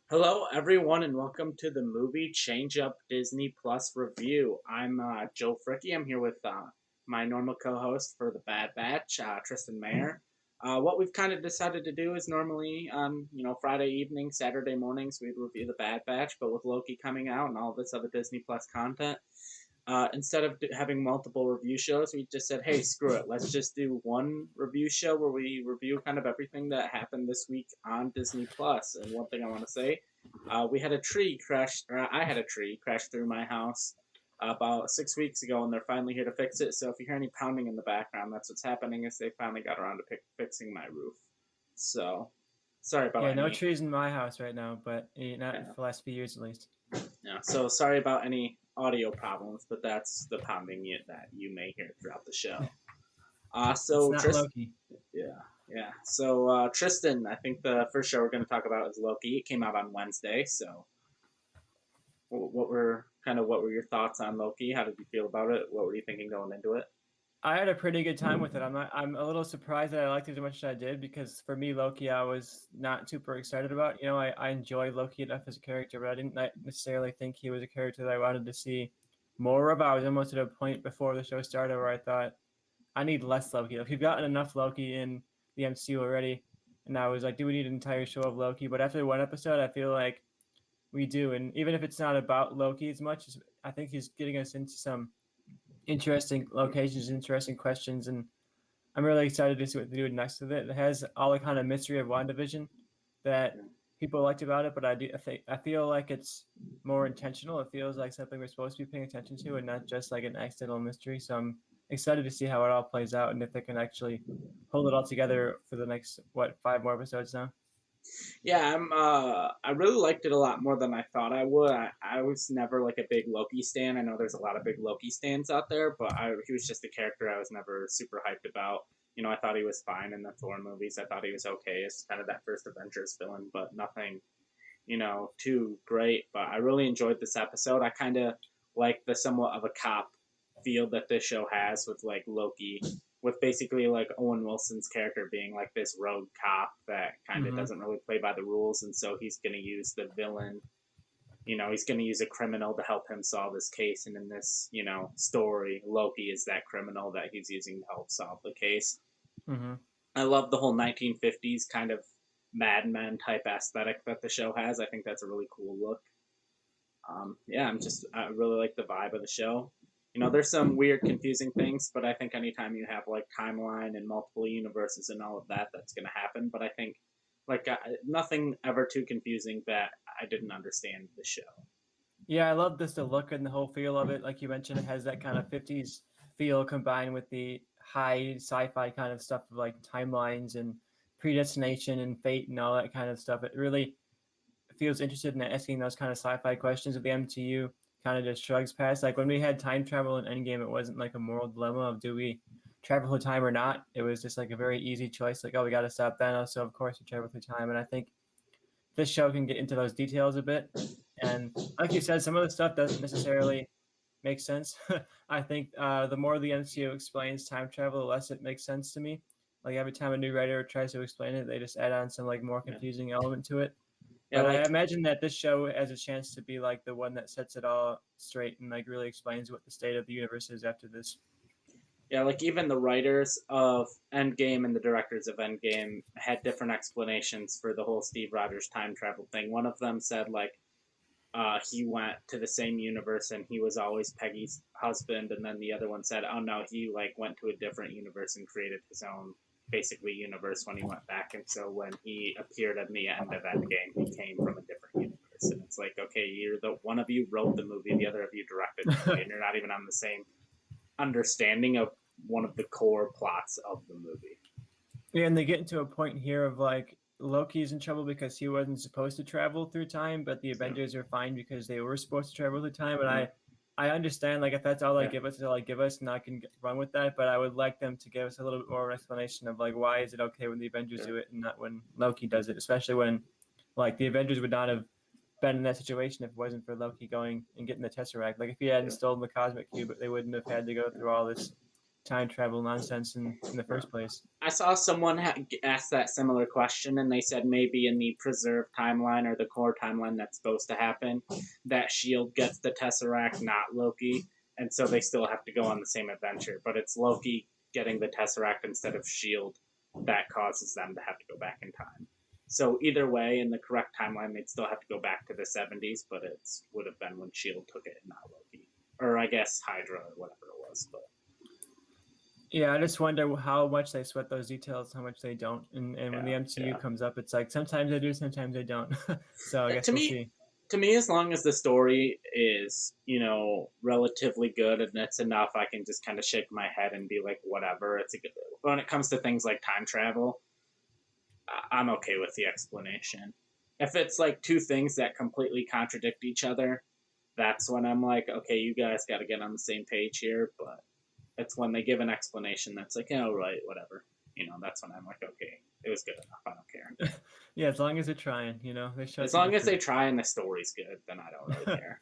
Hello, everyone, and welcome to the movie Changeup Disney Plus review. I'm Joe Fricke. I'm here with my normal co-host for the Bad Batch, Tristan Mayer. What we've kind of decided to do is normally on Friday evening, Saturday mornings we'd review the Bad Batch, but with Loki coming out and all this other Disney Plus content, instead of having multiple review shows, we just said, hey, screw it. Let's just do one review show where we review kind of everything that happened this week on Disney Plus. And one thing I want to say, we had a tree crash, or I had a tree crash through my house about 6 weeks ago, and they're finally here to fix it. So if you hear any pounding in the background, that's what's happening. Is they finally got around to fixing my roof. So sorry about Yeah, no any. trees in my house right now, but not Yeah, for the last few years at least. yeah. So sorry about any audio problems, but that's the pounding that you may hear throughout the show. It's So not Tristan, Loki. yeah, yeah. So Tristan, I think the first show we're going to talk about is Loki. It came out on Wednesday. So what were your thoughts on Loki? How did you feel about it? What were you thinking going into it? I had a pretty good time with it. I'm a little surprised that I liked it as much as I did because for me, Loki, I was not super excited about. I enjoy Loki enough as a character, but I didn't necessarily think he was a character that I wanted to see more of. I was almost at a point before the show started where I thought I need less Loki. Like we've gotten enough Loki in the MCU already, and I was like, do we need an entire show of Loki? But after one episode, I feel like we do, and even if it's not about Loki as much, I think he's getting us into some interesting locations, interesting questions, and I'm really excited to see what they do next with it. It has all the kind of mystery of WandaVision that people liked about it, but I feel like it's more intentional. It feels like something we're supposed to be paying attention to, and not just like an accidental mystery. So I'm excited to see how it all plays out, and if they can actually hold it all together for the next five more episodes now. Yeah, I really liked it a lot more than I thought I would. I was never like a big Loki stan. I know there's a lot of big Loki stans out there, but he was just a character I was never super hyped about. I thought he was fine in the Thor movies. I thought he was okay as kind of that first Avengers villain, but nothing, too great. But I really enjoyed this episode. I kind of like the somewhat of a cop feel that this show has with like Loki, with basically like Owen Wilson's character being like this rogue cop that kind of Mm-hmm. doesn't really play by the rules, and so he's going to use the villain. He's going to use a criminal to help him solve his case, and in this, story, Loki is that criminal that he's using to help solve the case. Mm-hmm. I love the whole 1950s kind of Mad Men type aesthetic that the show has. I think that's a really cool look. Yeah, I really like the vibe of the show. There's some weird, confusing things, but I think anytime you have like timeline and multiple universes and all of that, that's going to happen. But I think like nothing ever too confusing that I didn't understand the show. Yeah, I love this the look and the whole feel of it. Like you mentioned, it has that kind of 50s feel combined with the high sci-fi kind of stuff of like timelines and predestination and fate and all that kind of stuff. It really feels interested in asking those kind of sci-fi questions that the MCU kind of just shrugs past. Like when we had time travel in Endgame, it wasn't like a moral dilemma of do we travel through time or not. It was just like a very easy choice. Like, oh, we got to stop Thanos, so of course we travel through time. And I think this show can get into those details a bit. And like you said, some of the stuff doesn't necessarily make sense. I think the more the MCU explains time travel, the less it makes sense to me. Like every time a new writer tries to explain it, they just add on some like more Yeah, confusing element to it. yeah, But I like imagine that this show has a chance to be like the one that sets it all straight and like really explains what the state of the universe is after this. yeah, like even the writers of Endgame and the directors of Endgame had different explanations for the whole Steve Rogers time travel thing. One of them said like he went to the same universe and he was always Peggy's husband, and then the other one said, "Oh no, he like went to a different universe and created his own basically universe when he went back." And so when he appeared at the end of Endgame, he came from a different universe, and it's like, okay, you're the one of you wrote the movie, the other of you directed the movie, and you're not even on the same understanding of one of the core plots of the movie. Yeah, and they get into a point here of like Loki's in trouble because he wasn't supposed to travel through time, but the Yeah, Avengers are fine because they were supposed to travel through time. And mm-hmm. I understand like if that's all they Yeah, give us, all they give us, and I can run with that. But I would like them to give us a little bit more of an explanation of like why is it okay when the Avengers yeah, do it and not when Loki does it, especially when like the Avengers would not have been in that situation if it wasn't for Loki going and getting the Tesseract. Like if he hadn't yeah. stolen the Cosmic Cube, they wouldn't have had to go through all this time travel nonsense in the Yeah. first place. I saw someone ask that similar question, and they said maybe in the preserved timeline or the core timeline that's supposed to happen, that Shield gets the Tesseract, not Loki, and so they still have to go on the same adventure. But it's Loki getting the Tesseract instead of Shield that causes them to have to go back in time. So either way, in the correct timeline, they'd still have to go back to the 70s, but it would have been when Shield took it, and not Loki, or I guess Hydra or whatever it was. But yeah, I just wonder how much they sweat those details, how much they don't. And when the MCU comes up, it's like sometimes they do, sometimes they don't. So I guess to we'll me, see. as long as the story is, relatively good and it's enough, I can just kind of shake my head and be like, whatever. It's a good. When it comes to things like time travel, I'm okay with the explanation. If it's like two things that completely contradict each other, that's when I'm like, okay, you guys got to get on the same page here. But it's when they give an explanation that's like, oh, right, whatever. That's when I'm like, okay, it was good enough. I don't care. Yeah, as long as they're trying, they show As some long as effort. they try and the story's good, then I don't really care.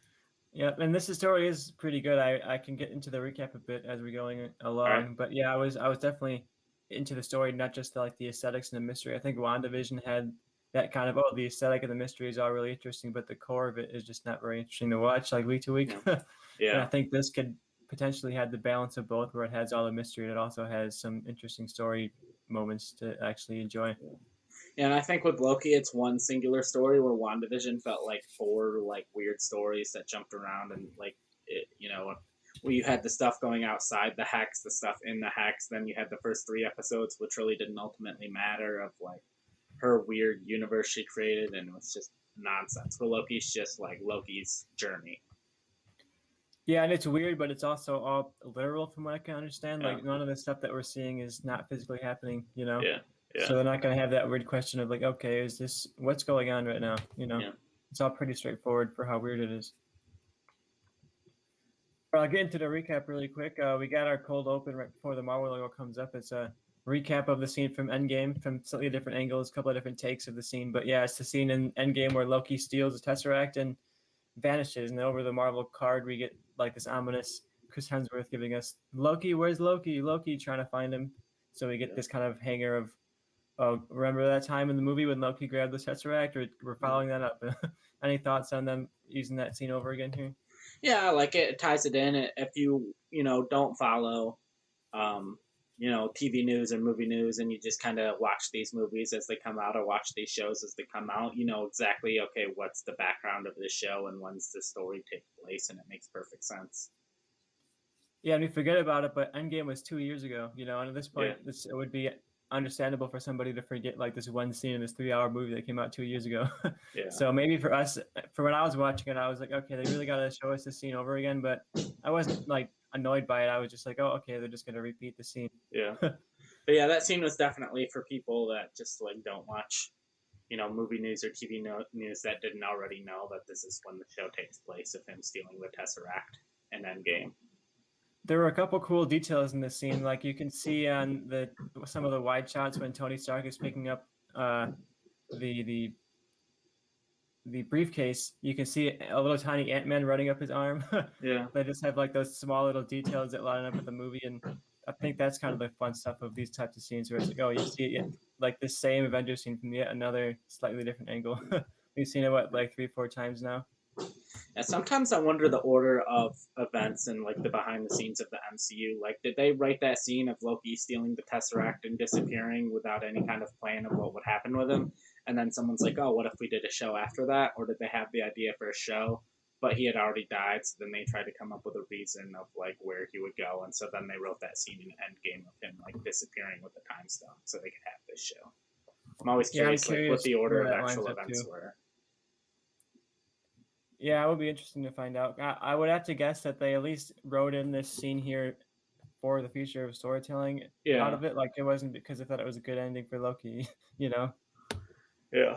Yeah, and this story is pretty good. I can get into the recap a bit as we're going along. All right. But yeah, I was definitely into the story, not just like the aesthetics and the mystery. I think WandaVision had that kind of the aesthetic and the mystery is all really interesting, but the core of it is just not very interesting to watch, like week to week. Yeah. And I Yeah. think this could potentially have the balance of both, where it has all the mystery and it also has some interesting story moments to actually enjoy. And I think with Loki, it's one singular story where WandaVision felt like four like weird stories that jumped around and like where you had the stuff going outside the hex, the stuff in the hex. Then you had the first three episodes, which really didn't ultimately matter, of like her weird universe she created, and it was just nonsense. Where Loki's just like Loki's journey. Yeah, and it's weird, but it's also all literal from what I can understand. Yeah. Like none of the stuff that we're seeing is not physically happening. Yeah. So Yeah. they're not going to have that weird question of like, okay, is this what's going on right now? Yeah. It's all pretty straightforward for how weird it is. I'll get into the recap really quick. We got our cold open right before the Marvel logo comes up. It's a recap of the scene from Endgame from slightly different angles, a couple of different takes of the scene. But yeah, it's the scene in Endgame where Loki steals the Tesseract and vanishes. And then over the Marvel card, we get like this ominous Chris Hemsworth giving us Loki, where's Loki? Loki trying to find him. So we get this kind of hanger of, oh, remember that time in the movie when Loki grabbed the Tesseract? Or we're following that up. Any thoughts on them using that scene over again here? Yeah, I like it. It ties it in. If you don't follow TV news or movie news, and you just kind of watch these movies as they come out or watch these shows as they come out, you know exactly, okay, what's the background of this show and when's the story take place, and it makes perfect sense. Yeah, and we forget about it, but Endgame was 2 years ago, and at this point, Yeah. it would be understandable for somebody to forget like this one scene in this 3-hour movie that came out 2 years ago. Yeah. So maybe for us, for when I was watching it, I was like, okay, they really got to show us this scene over again, but I wasn't like annoyed by it. I was just like, oh, okay, they're just going to repeat the scene. Yeah. But yeah, that scene was definitely for people that just like don't watch movie news or TV news that didn't already know that this is when the show takes place of him stealing the Tesseract in Endgame. There were a couple cool details in this scene, like you can see on some of the wide shots when Tony Stark is picking up the briefcase. You can see a little tiny Ant-Man running up his arm. Yeah. They just have like those small little details that line up with the movie, and I think that's kind of the fun stuff of these types of scenes where it's like, oh, you see it like the same Avengers scene from yet another slightly different angle. We've seen it like 3-4 times now. Yeah, sometimes I wonder the order of events and like the behind the scenes of the MCU. Like, did they write that scene of Loki stealing the Tesseract and disappearing without any kind of plan of what would happen with him? And then someone's like, "Oh, what if we did a show after that?" Or did they have the idea for a show, but he had already died? So then they tried to come up with a reason of like where he would go, and so then they wrote that scene in Endgame of him like disappearing with the time stone, so they could have this show. I'm always curious, like what the order of actual events were. Yeah, it would be interesting to find out. I would have to guess that they at least wrote in this scene here for the future of storytelling out of it. Like it wasn't because they thought it was a good ending for Loki, Yeah.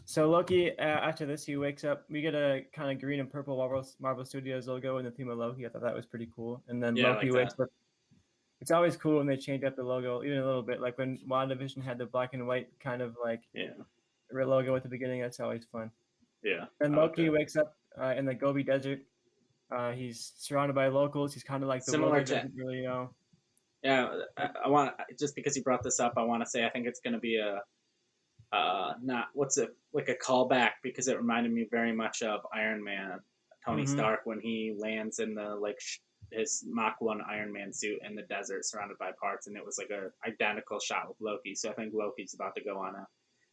So Loki, after this, he wakes up. We get a kind of green and purple Marvel Studios logo in the theme of Loki. I thought that was pretty cool. And then Loki wakes up. It's always cool when they change up the logo even a little bit. Like when WandaVision had the black and white kind of like logo at the beginning. That's always fun. Yeah. And Loki wakes up in the Gobi Desert. He's surrounded by locals. He's kind of like the world Similar he to doesn't really know. yeah. I want just because you brought this up, I want to say I think it's going to be a not what's it like a callback because it reminded me very much of Iron Man, Tony Mm-hmm. Stark when he lands in the his Mach 1 Iron Man suit in the desert surrounded by parts, and it was like a identical shot with Loki. So I think Loki's about to go on a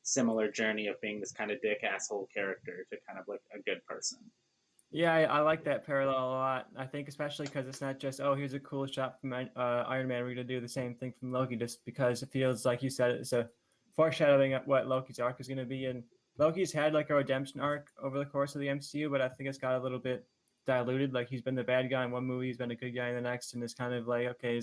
similar journey of being this kind of dick asshole character to kind of like a good person. Yeah, I like that parallel a lot. I think especially because it's not just, oh, here's a cool shot from Iron Man. We're gonna do the same thing from Loki, just because it feels like you said it's a foreshadowing of what Loki's arc is gonna be. And Loki's had like a redemption arc over the course of the MCU, but I think it's got a little bit diluted. Like he's been the bad guy in one movie, he's been a good guy in the next, and it's kind of like, okay,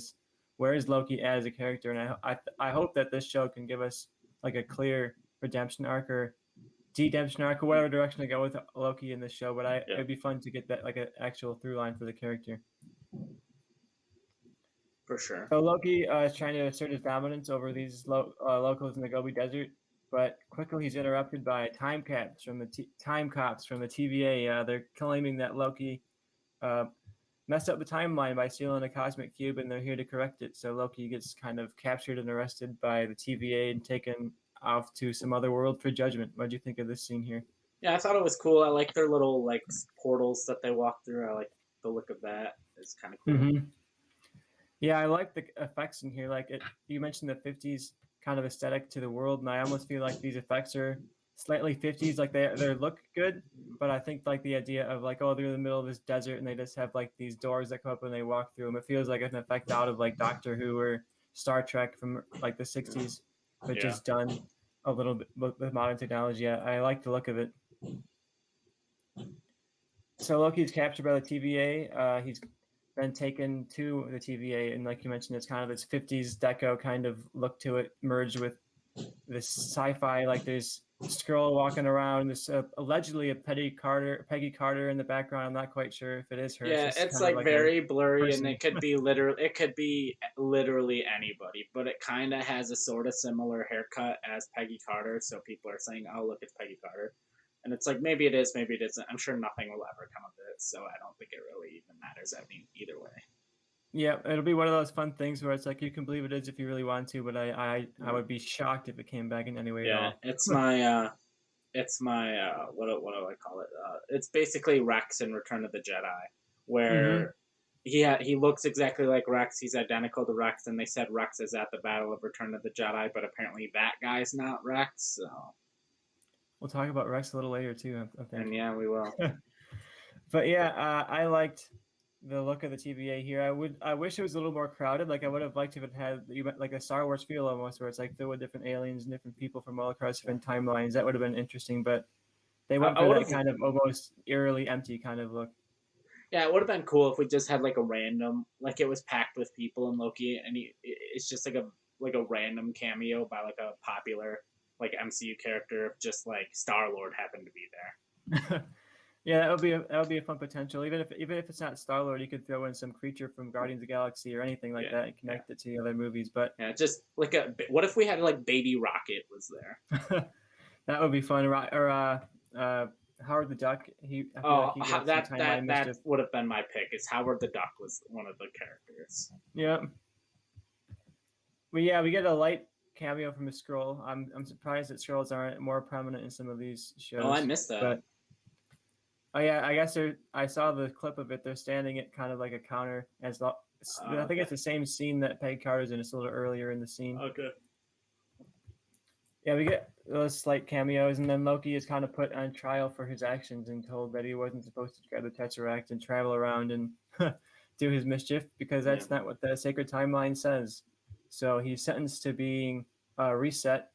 where is Loki as a character? And I hope that this show can give us like a clear redemption arc or redemption arc or whatever direction to go with Loki in this show. But Yeah, it'd be fun to get that like an actual through line for the character. for sure. So Loki is trying to assert his dominance over these locals in the Gobi Desert, but quickly he's interrupted by time cops from the TVA. They're claiming that Loki uh, messed up the timeline by stealing a cosmic cube, and they're here to correct it. So Loki gets kind of captured and arrested by the TVA and taken off to some other world for judgment. What do you think of this scene here? Yeah, I thought it was cool. I like their little like portals that they walk through. I like the look of that. It's kind of cool. Mm-hmm. Yeah, I like the effects in here. Like you mentioned the '50s kind of aesthetic to the world, and I almost feel like these effects are slightly '50s. Like they look good, but I think like the idea of like, oh, they're in the middle of this desert and they just have like these doors that come up and they walk through them. It feels like an effect out of like Doctor Who or Star Trek from like the '60s, but Yeah. just done a little bit with modern technology. I like the look of it. So Loki's captured by the TVA. He's been taken to the TVA, and like you mentioned, it's kind of this '50s deco kind of look to it, merged with this sci-fi. Like there's Skrull walking around. This allegedly a Peggy Carter in the background. I'm not quite sure if it is her. It's Yeah, just it's kind of like like a very blurry, and person. it could be literally anybody, but it kind of has a sort of similar haircut as Peggy Carter, so people are saying, "Oh, look, it's Peggy Carter," and it's like maybe it is, maybe it isn't. I'm sure nothing will ever come of it, so I don't think it really even matters. I mean, either way. Yeah, it'll be one of those fun things where it's like you can believe it is if you really want to, but I Yeah, would be shocked if it came back in any way at yeah all. it's my what do I call it? It's basically Rex in Return of the Jedi, Mm-hmm. where he looks exactly like Rex. He's identical to Rex, and they said Rex is at the Battle of Return of the Jedi, but apparently that guy's not Rex. So, We'll talk about Rex a little later too, I and think. yeah, we will. But yeah, I liked the look of the TVA here. I wish it was a little more crowded. Like I would have liked if it had like a Star Wars feel almost, where it's like filled with different aliens and different people from all across different timelines. That would have been interesting, but they went I for would that have, kind of almost eerily empty kind of look. yeah, it would have been cool if we just had like a random, like it was packed with people in Loki, and it's just like a random cameo by like a popular like MCU character, if just like Star Lord happened to be there. Yeah, that would be a fun potential. Even if it's not Star Lord, you could throw in some creature from Guardians of the Galaxy or anything like Yeah, that and yeah, connect it to the other movies. But yeah. Just like a what if we had like Baby Rocket was there? that would be fun. Or uh, Howard the Duck. I feel like Oh, he could have some timeline that mischief. would have been my pick. Is Howard the Duck was one of the characters. Yeah, but yeah, we get a light cameo from a scroll. I'm surprised that scrolls aren't more prominent in some of these Oh, I shows. missed that. But oh yeah, I guess I saw the clip of it. They're standing at kind of like a counter I think Okay, it's the same scene that Peg Carter's in. It's a little earlier in the scene. okay. Yeah, we get those slight cameos, and then Loki is kind of put on trial for his actions and told that he wasn't supposed to grab the Tesseract and travel around and do his mischief because Yeah, that's not what the sacred timeline says. So he's sentenced to being reset,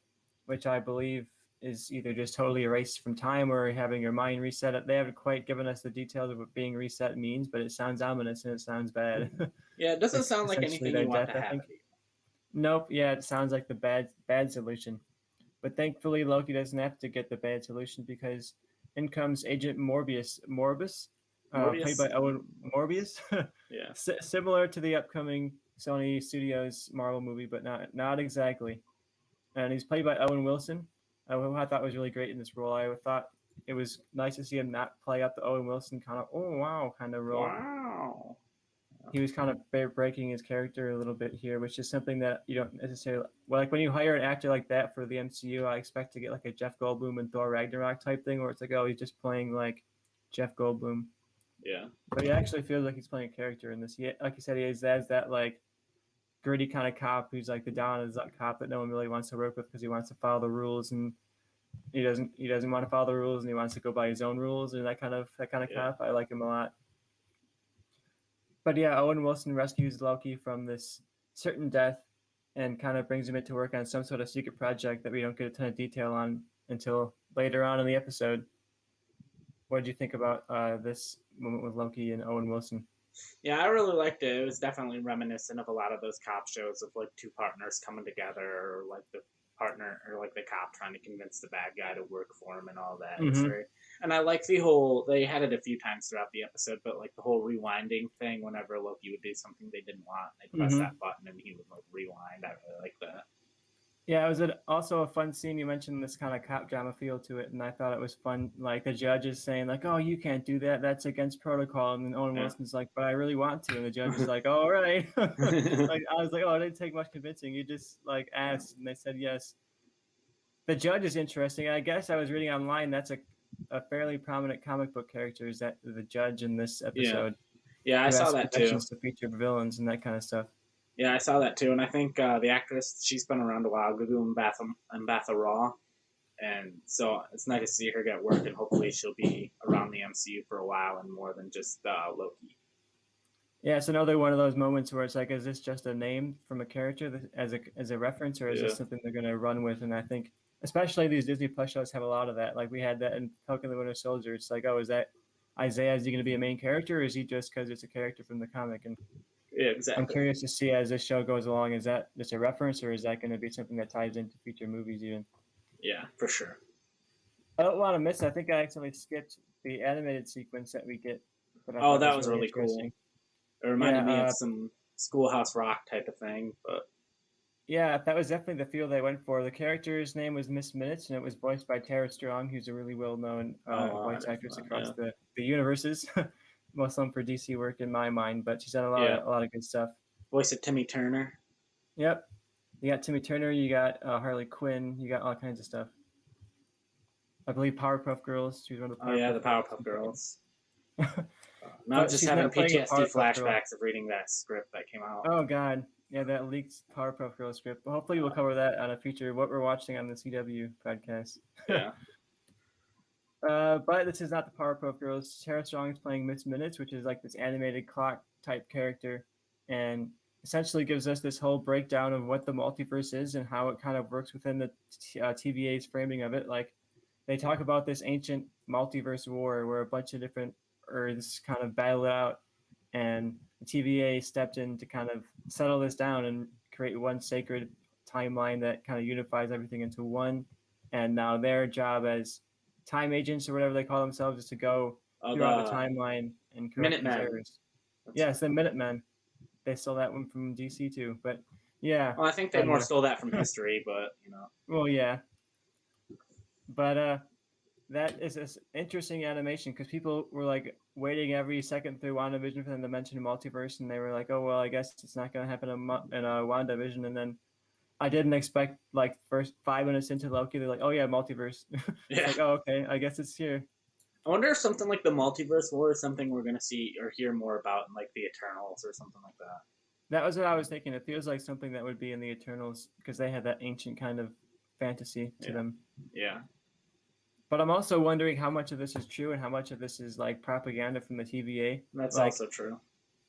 which I believe is either just totally erased from time or having your mind reset. They haven't quite given us the details of what being reset means, but it sounds ominous and it sounds bad. yeah. It doesn't It's sound like essentially anything their you want death, to I have think. it. Nope. Yeah, it sounds like the bad solution. But thankfully, Loki doesn't have to get the bad solution because in comes Agent Morbus, played Morbius. by Owen Morbius, Yeah, similar to the upcoming Sony Studios Marvel movie, but not exactly. And he's played by Owen Wilson, who I thought was really great in this role. I thought it was nice to see him not play up the Owen Wilson kind of oh wow kind of role. Wow. He was kind of breaking his character a little bit here, which is something that you don't necessarily like when you hire an actor like that for the MCU. I expect to get like a Jeff Goldblum and Thor Ragnarok type thing, where it's like, oh, he's just playing like Jeff Goldblum. Yeah. But he actually feels like he's playing a character in this. He, like you said, he has that like gritty kind of cop who's like the down is that cop that no one really wants to work with because he wants to follow the rules and he doesn't want to follow the rules and he wants to go by his own rules and that kind of Yeah. cop. I like him a lot. But yeah, Owen Wilson rescues Loki from this certain death and kind of brings him into work on some sort of secret project that we don't get a ton of detail on until later on in the episode. What did you think about this moment with Loki and Owen Wilson? Yeah, I really liked it. It was definitely reminiscent of a lot of those cop shows of like two partners coming together, or like the partner or like the cop trying to convince the bad guy to work for him and all that. It's Mm-hmm. very, and I like the whole. They had it a few times throughout the episode, but like the whole rewinding thing. Whenever Loki would do something they didn't want, they'd press Mm-hmm. that button and he would like rewind. I really like that. Yeah, it was also a fun scene. You mentioned this kind of cop drama feel to it, and I thought it was fun. Like the judge is saying, like, "Oh, you can't do that. That's against protocol." And then Owen Yeah. Wilson's like, "But I really want to." And the judge is like, "Oh, all right." Like I was like, "Oh, it didn't take much convincing. You just like Yeah. asked, and they said yes." The judge is interesting. I guess I was reading online. That's a fairly prominent comic book character. Is that the judge in this Yeah. episode Yeah, I who saw has that too. connections to feature villains and that kind of stuff? Yeah, I saw that too, and I think the actress she's been around a while, Gugu Mbatha Raw, and so it's nice to see her get work, and hopefully she'll be around the MCU for a while and more than just Loki. Yeah, it's another one of those moments where it's like, is this just a name from a character as a reference, or is Yeah, this something they're going to run with? And I think, especially these Disney Plus shows, have a lot of that. Like we had that in Falcon and the Winter Soldier. It's like, oh, is that Isaiah? Is he going to be a main character, or is he just because it's a character from the comic? And yeah, I'm exactly. curious to see as this show goes along, is that just a reference, or is that going to be something that ties into future movies even? Yeah, for sure. I don't want to miss. I think I accidentally skipped the animated sequence that we get, but I Oh, thought that was was really really cool. interesting. It reminded me of Yeah, some Schoolhouse Rock type of thing, but yeah, that was definitely the feel they went for. The character's name was Miss Minutes, and it was voiced by Tara Strong, who's a really well-known oh, I voice didn't actress know. across Yeah, the universes. Most of them for DC work in my mind, but she's done yeah. a lot of good stuff. Voice of Timmy Turner. Yep, you got Timmy Turner, you got Harley Quinn, you got all kinds of stuff. I believe Powerpuff Girls. She was one of the Oh yeah, Powerpuff the Girls at Powerpuff some point. Girls. Now I'm But just she's having not playing a PTSD Powerpuff Girl. flashbacks of reading that script that came out. Oh God, yeah, that leaked Powerpuff Girl script. But hopefully, we'll cover that on a future what we're watching on the CW podcast. Yeah. But this is not the Powerpuff Girls. Tara Strong is playing Miss Minutes, which is like this animated clock type character, and essentially gives us this whole breakdown of what the multiverse is and how it kind of works within the TVA's framing of it. Like they talk about this ancient multiverse war where a bunch of different Earths kind of battle it out, and the TVA stepped in to kind of settle this down and create one sacred timeline that kind of unifies everything into one. And now their job as time agents or whatever they call themselves is to go Oh, throughout the the timeline and correct these Minutemen. errors. That's Yes, the Minutemen. They stole that one from DC too. But yeah, well, I think they and more stole that from history, but you know. well, yeah, but that is an interesting animation because people were like waiting every second through WandaVision for them to mention a multiverse, and they were like, "Oh well, I guess it's not going to happen in WandaVision." And then I didn't expect like first 5 minutes into Loki, they're like, "Oh yeah, multiverse." It's Yeah. like, "Oh okay, I guess it's here." I wonder if something like the multiverse war is something we're gonna see or hear more about in like the Eternals or something like that. That was what I was thinking. It feels like something that would be in the Eternals because they had that ancient kind of fantasy to Yeah. them. Yeah. But I'm also wondering how much of this is true and how much of this is like propaganda from the TVA. That's Like also true.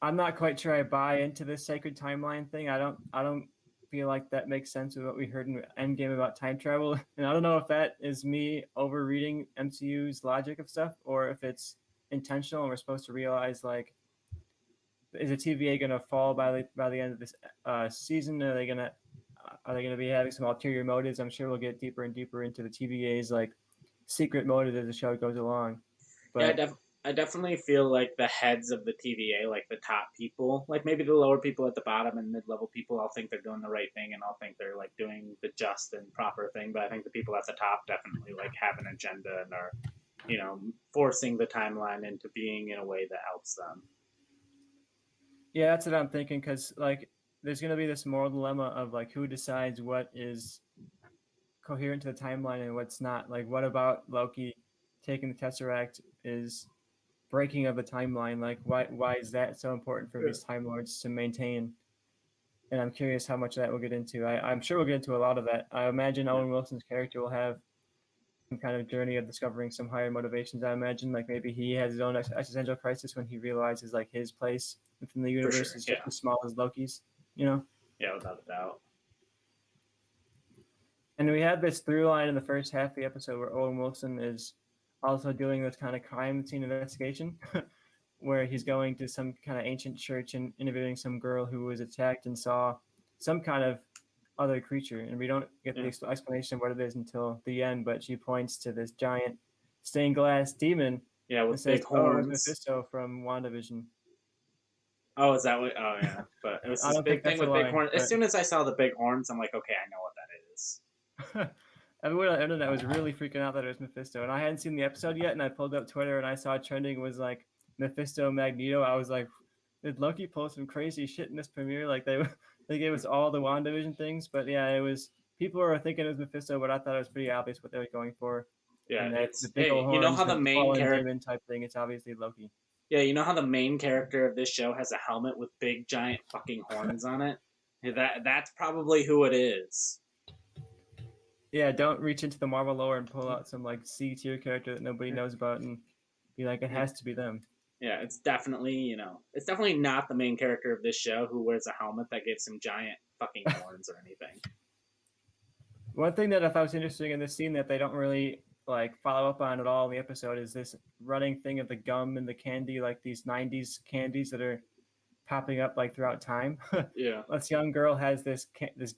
I'm not quite sure I buy into this sacred timeline thing. I don't feel like that makes sense with what we heard in Endgame about time travel. And I don't know if that is me overreading MCU's logic of stuff or if it's intentional and we're supposed to realize like is the TVA gonna fall by the end of this season? Are they gonna be having some ulterior motives? I'm sure we'll get deeper and deeper into the TVA's like secret motive as the show goes along. Yeah, But I definitely feel like the heads of the TVA, like the top people, like maybe the lower people at the bottom and mid level people, I'll think they're doing the right thing and I'll think they're like doing the just and proper thing. But I think the people at the top definitely like have an agenda and are forcing the timeline into being in a way that helps them. Yeah, that's what I'm thinking. Because like, there's gonna be this moral dilemma of like who decides what is coherent to the timeline and what's not. Like, what about Loki taking the Tesseract is breaking of the timeline? Like, why is that so important for Yeah. these Time Lords to maintain? And I'm curious how much of that we'll get into. I'm sure we'll get into a lot of that. I imagine Yeah, Owen Wilson's character will have some kind of journey of discovering some higher motivations. I imagine, like maybe he has his own existential crisis when he realizes like his place within the for universe sure. is just Yeah, as small as Loki's. You know. yeah, without a doubt. And we had this through line in the first half of the episode where Owen Wilson is also doing this kind of crime scene investigation, where he's going to some kind of ancient church and interviewing some girl who was attacked and saw some kind of other creature. And we don't get the Yeah, explanation of what it is until the end, but she points to this giant stained glass demon yeah, and with says, big "Oh, it's horns. Mephisto from WandaVision." Oh, is that what? Oh, yeah. But it was I this don't think big thing that's a with big line, horns. As but soon as I saw the big horns, I'm like, okay, I know what that is. everyone on the internet was really freaking out that it was Mephisto, and I hadn't seen the episode yet. And I pulled up Twitter and I saw trending was like Mephisto Magneto. I was like, did Loki pull some crazy shit in this premiere? Like they gave us all the WandaVision things, but yeah, it was people were thinking it was Mephisto, but I thought it was pretty obvious what they were going for, Yeah, and that the it's big hey, old you know horns, how the the main fallen character. demon type thing. It's obviously Loki. Yeah, you know how the main character of this show has a helmet with big giant fucking horns on it. Yeah, that's probably who it is. Yeah, don't reach into the Marvel lore and pull out some like C tier character that nobody knows about and be like, it Yeah, has to be them. yeah, it's definitely not the main character of this show who wears a helmet that gives him giant fucking horns or anything. One thing that I thought was interesting in this scene that they don't really like follow up on at all in the episode is this running thing of the gum and the candy, like these '90s candies that are popping up like throughout time. Yeah, This young girl has this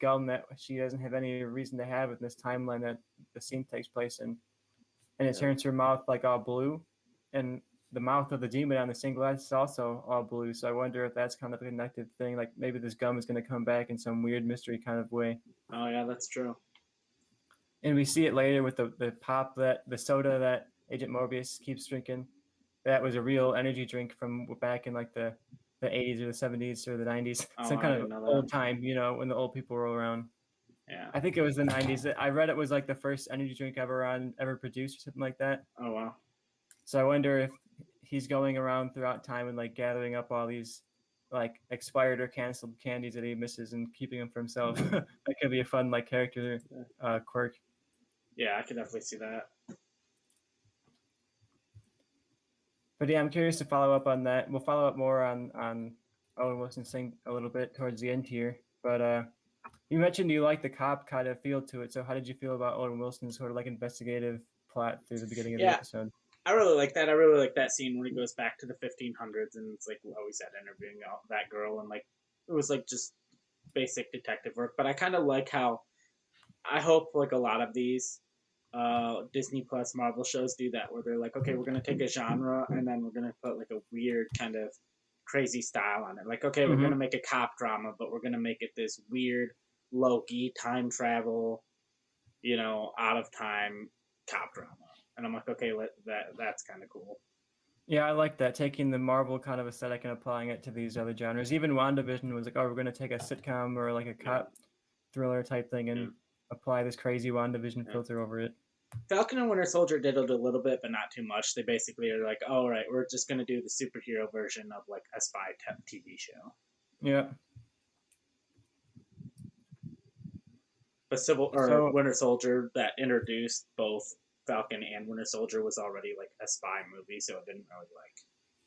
gum that she doesn't have any reason to have in this timeline that the scene takes place in, and it yeah. turns her mouth like all blue, and the mouth of the demon on the stained glass is also all blue. So I wonder if that's kind of a connected thing. Like maybe this gum is going to come back in some weird mystery kind of way. Oh yeah, that's true. And we see it later with the pop that the soda that Agent Morbius keeps drinking. That was a real energy drink from back in like the 80s or the 70s or the 90s, Oh, some I kind of didn't know that. old time, when the old people were around. Yeah. I think it was the 90s. I read it was like the first energy drink ever produced or something like that. Oh wow. So I wonder if he's going around throughout time and like gathering up all these like expired or canceled candies that he misses and keeping them for himself. That could be a fun like character quirk. Yeah, I could definitely see that. But yeah, I'm curious to follow up on that. We'll follow up more on Owen Wilson's thing a little bit towards the end here. But you mentioned you like the cop kind of feel to it. So how did you feel about Owen Wilson's sort of like investigative plot through the beginning of the Yeah, episode? I really like that. I really like that scene when he goes back to the 1500s and it's like always that interviewing that girl and like it was like just basic detective work. But I kind of like how I hope like a lot of these Disney Plus Marvel shows do that, where they're like, okay, we're gonna take a genre and then we're gonna put like a weird kind of crazy style on it. Like, okay, we're gonna Mm-hmm. make a cop drama, but we're gonna make it this weird Loki time travel, out of time cop drama. And I'm like, okay, that's kind of cool. Yeah, I like that, taking the Marvel kind of aesthetic and applying it to these other genres. Even WandaVision was like, oh, we're going to take a sitcom or like a Yeah, cop thriller type thing yeah, and apply this crazy WandaVision yeah. filter over it. Falcon and Winter Soldier did it a little bit, but not too much. They basically are like, all right, we're just gonna do the superhero version of like a spy TV show. Yeah. But Civil or So Winter Soldier that introduced both Falcon and Winter Soldier was already like a spy movie, so it didn't really like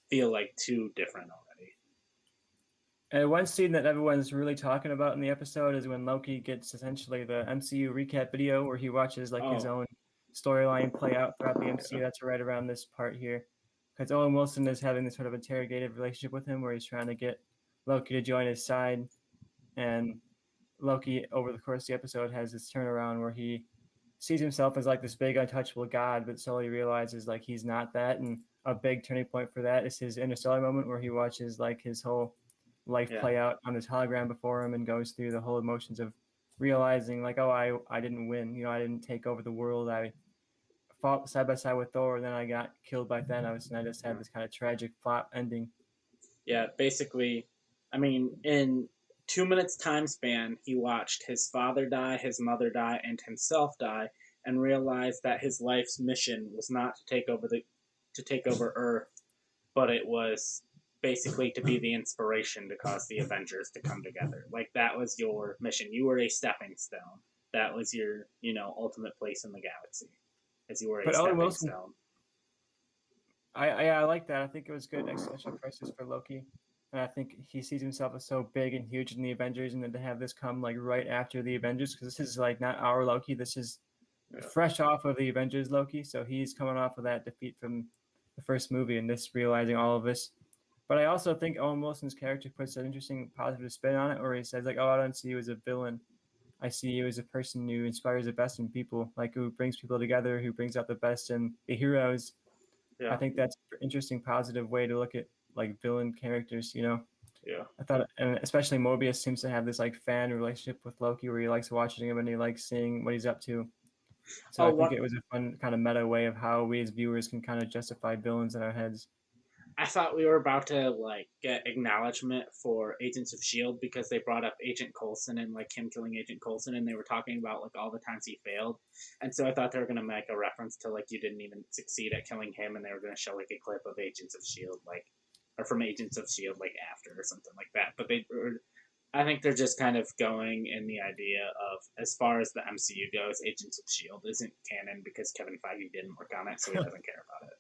feel like too different already. one scene that everyone's really talking about in the episode is when Loki gets essentially the MCU recap video where he watches like his Oh, own storyline play out throughout the MCU. yeah, That's right around this part here. Because Owen Wilson is having this sort of interrogative relationship with him where he's trying to get Loki to join his side. And Loki, over the course of the episode, has this turnaround where he sees himself as like this big untouchable god, but slowly realizes like he's not that. And a big turning point for that is his Interstellar moment where he watches like his whole life yeah, play out on this hologram before him and goes through the whole emotions of realizing like, oh, I didn't win. I didn't take over the world. I fought side by side with Thor, and then I got killed by Thanos, and I just had this kind of tragic plot ending. Yeah, basically, I mean, in 2 minutes time span, he watched his father die, his mother die, and himself die, and realized that his life's mission was not to take over Earth, but it was basically to be the inspiration to cause the Avengers to come together. Like that was your mission. You were a stepping stone. That was your, ultimate place in the galaxy, as you were a But Owen stepping Wilson, stone. I like that. I think it was good existential crisis for Loki, and I think he sees himself as so big and huge in the Avengers, and then to have this come like right after the Avengers, because this is like not our Loki. This is Yeah, fresh off of the Avengers Loki, so he's coming off of that defeat from the first movie and this realizing all of this. But I also think Owen Wilson's character puts an interesting positive spin on it, where he says like, "Oh, I don't see you as a villain. I see you as a person who inspires the best in people, like who brings people together, who brings out the best in the heroes." I yeah, think that's an interesting, positive way to look at like villain characters. yeah. I thought, and especially Mobius seems to have this like fan relationship with Loki, where he likes watching him and he likes seeing what he's up to. So Oh, I think one it was a fun kind of meta way of how we as viewers can kind of justify villains in our heads. I thought we were about to like get acknowledgement for Agents of Shield because they brought up Agent Coulson and like him killing Agent Coulson, and they were talking about like all the times he failed, and so I thought they were gonna make a reference to like you didn't even succeed at killing him, and they were gonna show like a clip of Agents of Shield like or from Agents of Shield like after or something like that. But I think they're just kind of going in the idea of as far as the MCU goes, Agents of Shield isn't canon because Kevin Feige didn't work on it, so he doesn't care about it.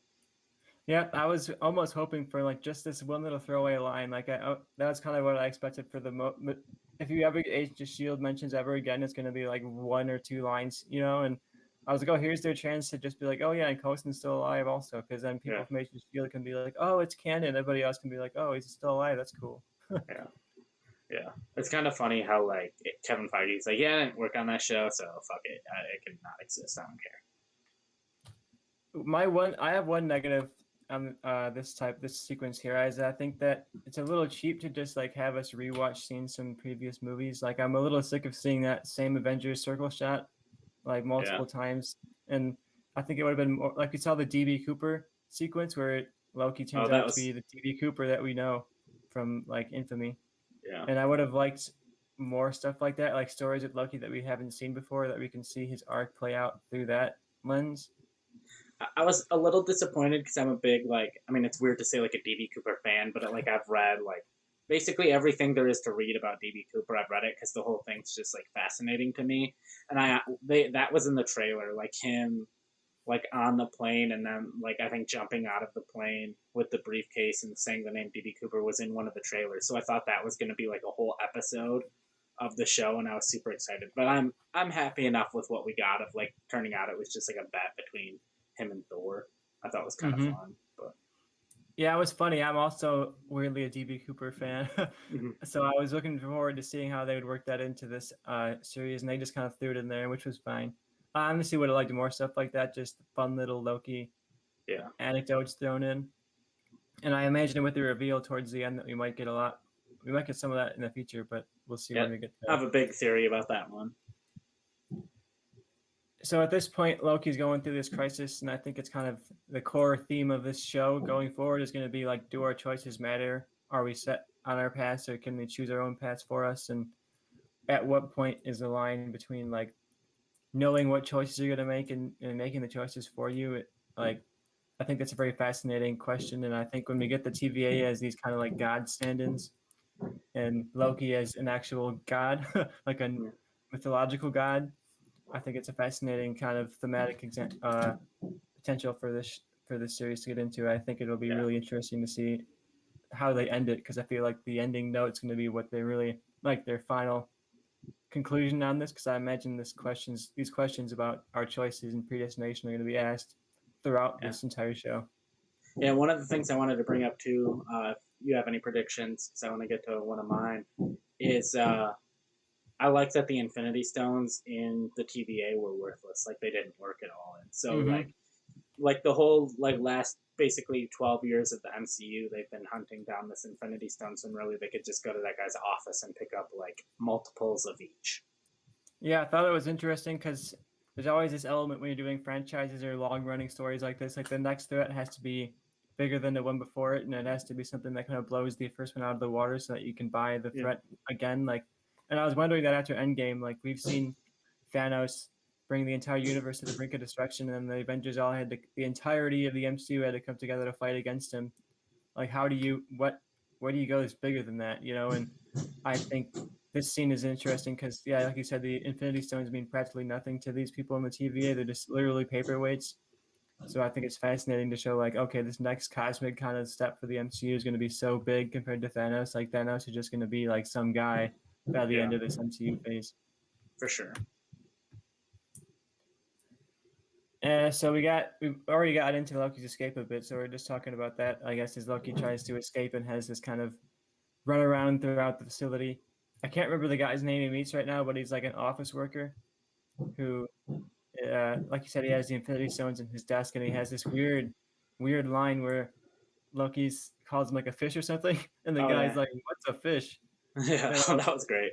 Yeah, I was almost hoping for like just this one little throwaway line. Like that was kind of what I expected for if you ever Agent of Shield mentions ever again, it's gonna be like one or two lines, And I was like, oh, here's their chance to just be like, oh yeah, and Coulson's still alive also, because then Yeah, people from Agent of Shield can be like, oh, it's canon. Everybody else can be like, oh, he's still alive. That's cool. yeah. Yeah, it's kind of funny how like Kevin Feige's like, yeah, I didn't work on that show, so fuck it, it can not exist. I don't care. I have one negative on this sequence here is I think that it's a little cheap to just like have us rewatch scenes from previous movies. Like I'm a little sick of seeing that same Avengers circle shot like Yeah. multiple times, and I think it would have been more, like we saw the DB Cooper sequence where Loki Oh, turns that out to was be the DB Cooper that we know from like Infamy, yeah. and I would have liked more stuff like that, like stories with Loki that we haven't seen before, that we can see his arc play out through that lens. I was a little disappointed because I'm a big like. I mean, it's weird to say like a DB Cooper fan, but like I've read like basically everything there is to read about DB Cooper. I've read it because the whole thing's just like fascinating to me. And that was in the trailer, like him like on the plane and then like I think jumping out of the plane with the briefcase and saying the name DB Cooper was in one of the trailers. So I thought that was going to be like a whole episode of the show, and I was super excited. But I'm happy enough with what we got of like turning out it was just like a bet between him and Thor. I thought it was kind of Mm-hmm. fun, but Yeah, it was funny. I'm also weirdly a DB Cooper fan. mm-hmm. So I was looking forward to seeing how they would work that into this series, and they just kind of threw it in there, which was fine. I honestly would have liked more stuff like that, just fun little Loki Yeah, anecdotes thrown in. And I imagine with the reveal towards the end that we might get some of that in the future, but we'll see yeah. when we get I have there. a big theory about that one. So at this point, Loki's going through this crisis, and I think it's kind of the core theme of this show going forward is going to be like, do our choices matter? Are we set on our paths, or can we choose our own paths for us? And at what point is the line between like knowing what choices you're going to make and making the choices for you? Like, I think that's a very fascinating question, and I think when we get the TVA as these kind of like god stand-ins, and Loki as an actual god, like a Yeah, mythological god, I think it's a fascinating kind of thematic potential for this series to get into. I think it'll be yeah, really interesting to see how they end it, because I feel like the ending note's going to be what they really like their final conclusion on this. Because I imagine these questions about our choices and predestination are going to be asked throughout yeah. this entire show. Yeah, one of the things I wanted to bring up too, if you have any predictions, because I want to get to one of mine, is I like that the Infinity Stones in the TVA were worthless. Like they didn't work at all. And so Mm-hmm. like the whole like last basically 12 years of the MCU, they've been hunting down this Infinity Stones, and really they could just go to that guy's office and pick up like multiples of each. Yeah, I thought it was interesting because there's always this element when you're doing franchises or long running stories like this. Like the next threat has to be bigger than the one before it, and it has to be something that kind of blows the first one out of the water so that you can buy the Yeah, threat again. Like, and I was wondering that after Endgame, like we've seen Thanos bring the entire universe to the brink of destruction, and the Avengers all had to, the entirety of the MCU had to come together to fight against him. Like, how do you where do you go that's bigger than that? You know, and I think this scene is interesting because, yeah, like you said, the Infinity Stones mean practically nothing to these people in the TVA. They're just literally paperweights. So I think it's fascinating to show, like, okay, this next cosmic kind of step for the MCU is going to be so big compared to Thanos. Like, Thanos is just going to be like some guy by the yeah, end of this MCU phase. for sure. So we already got into Loki's escape a bit, so we're just talking about that. I guess as Loki tries to escape and has this kind of run around throughout the facility. I can't remember the guy's name he meets right now, but he's like an office worker who, like you said, he has the Infinity Stones in his desk, and he has this weird line where Loki's calls him like a fish or something, and the Oh guy's yeah, like, "What's a fish?" yeah, You know? that was great.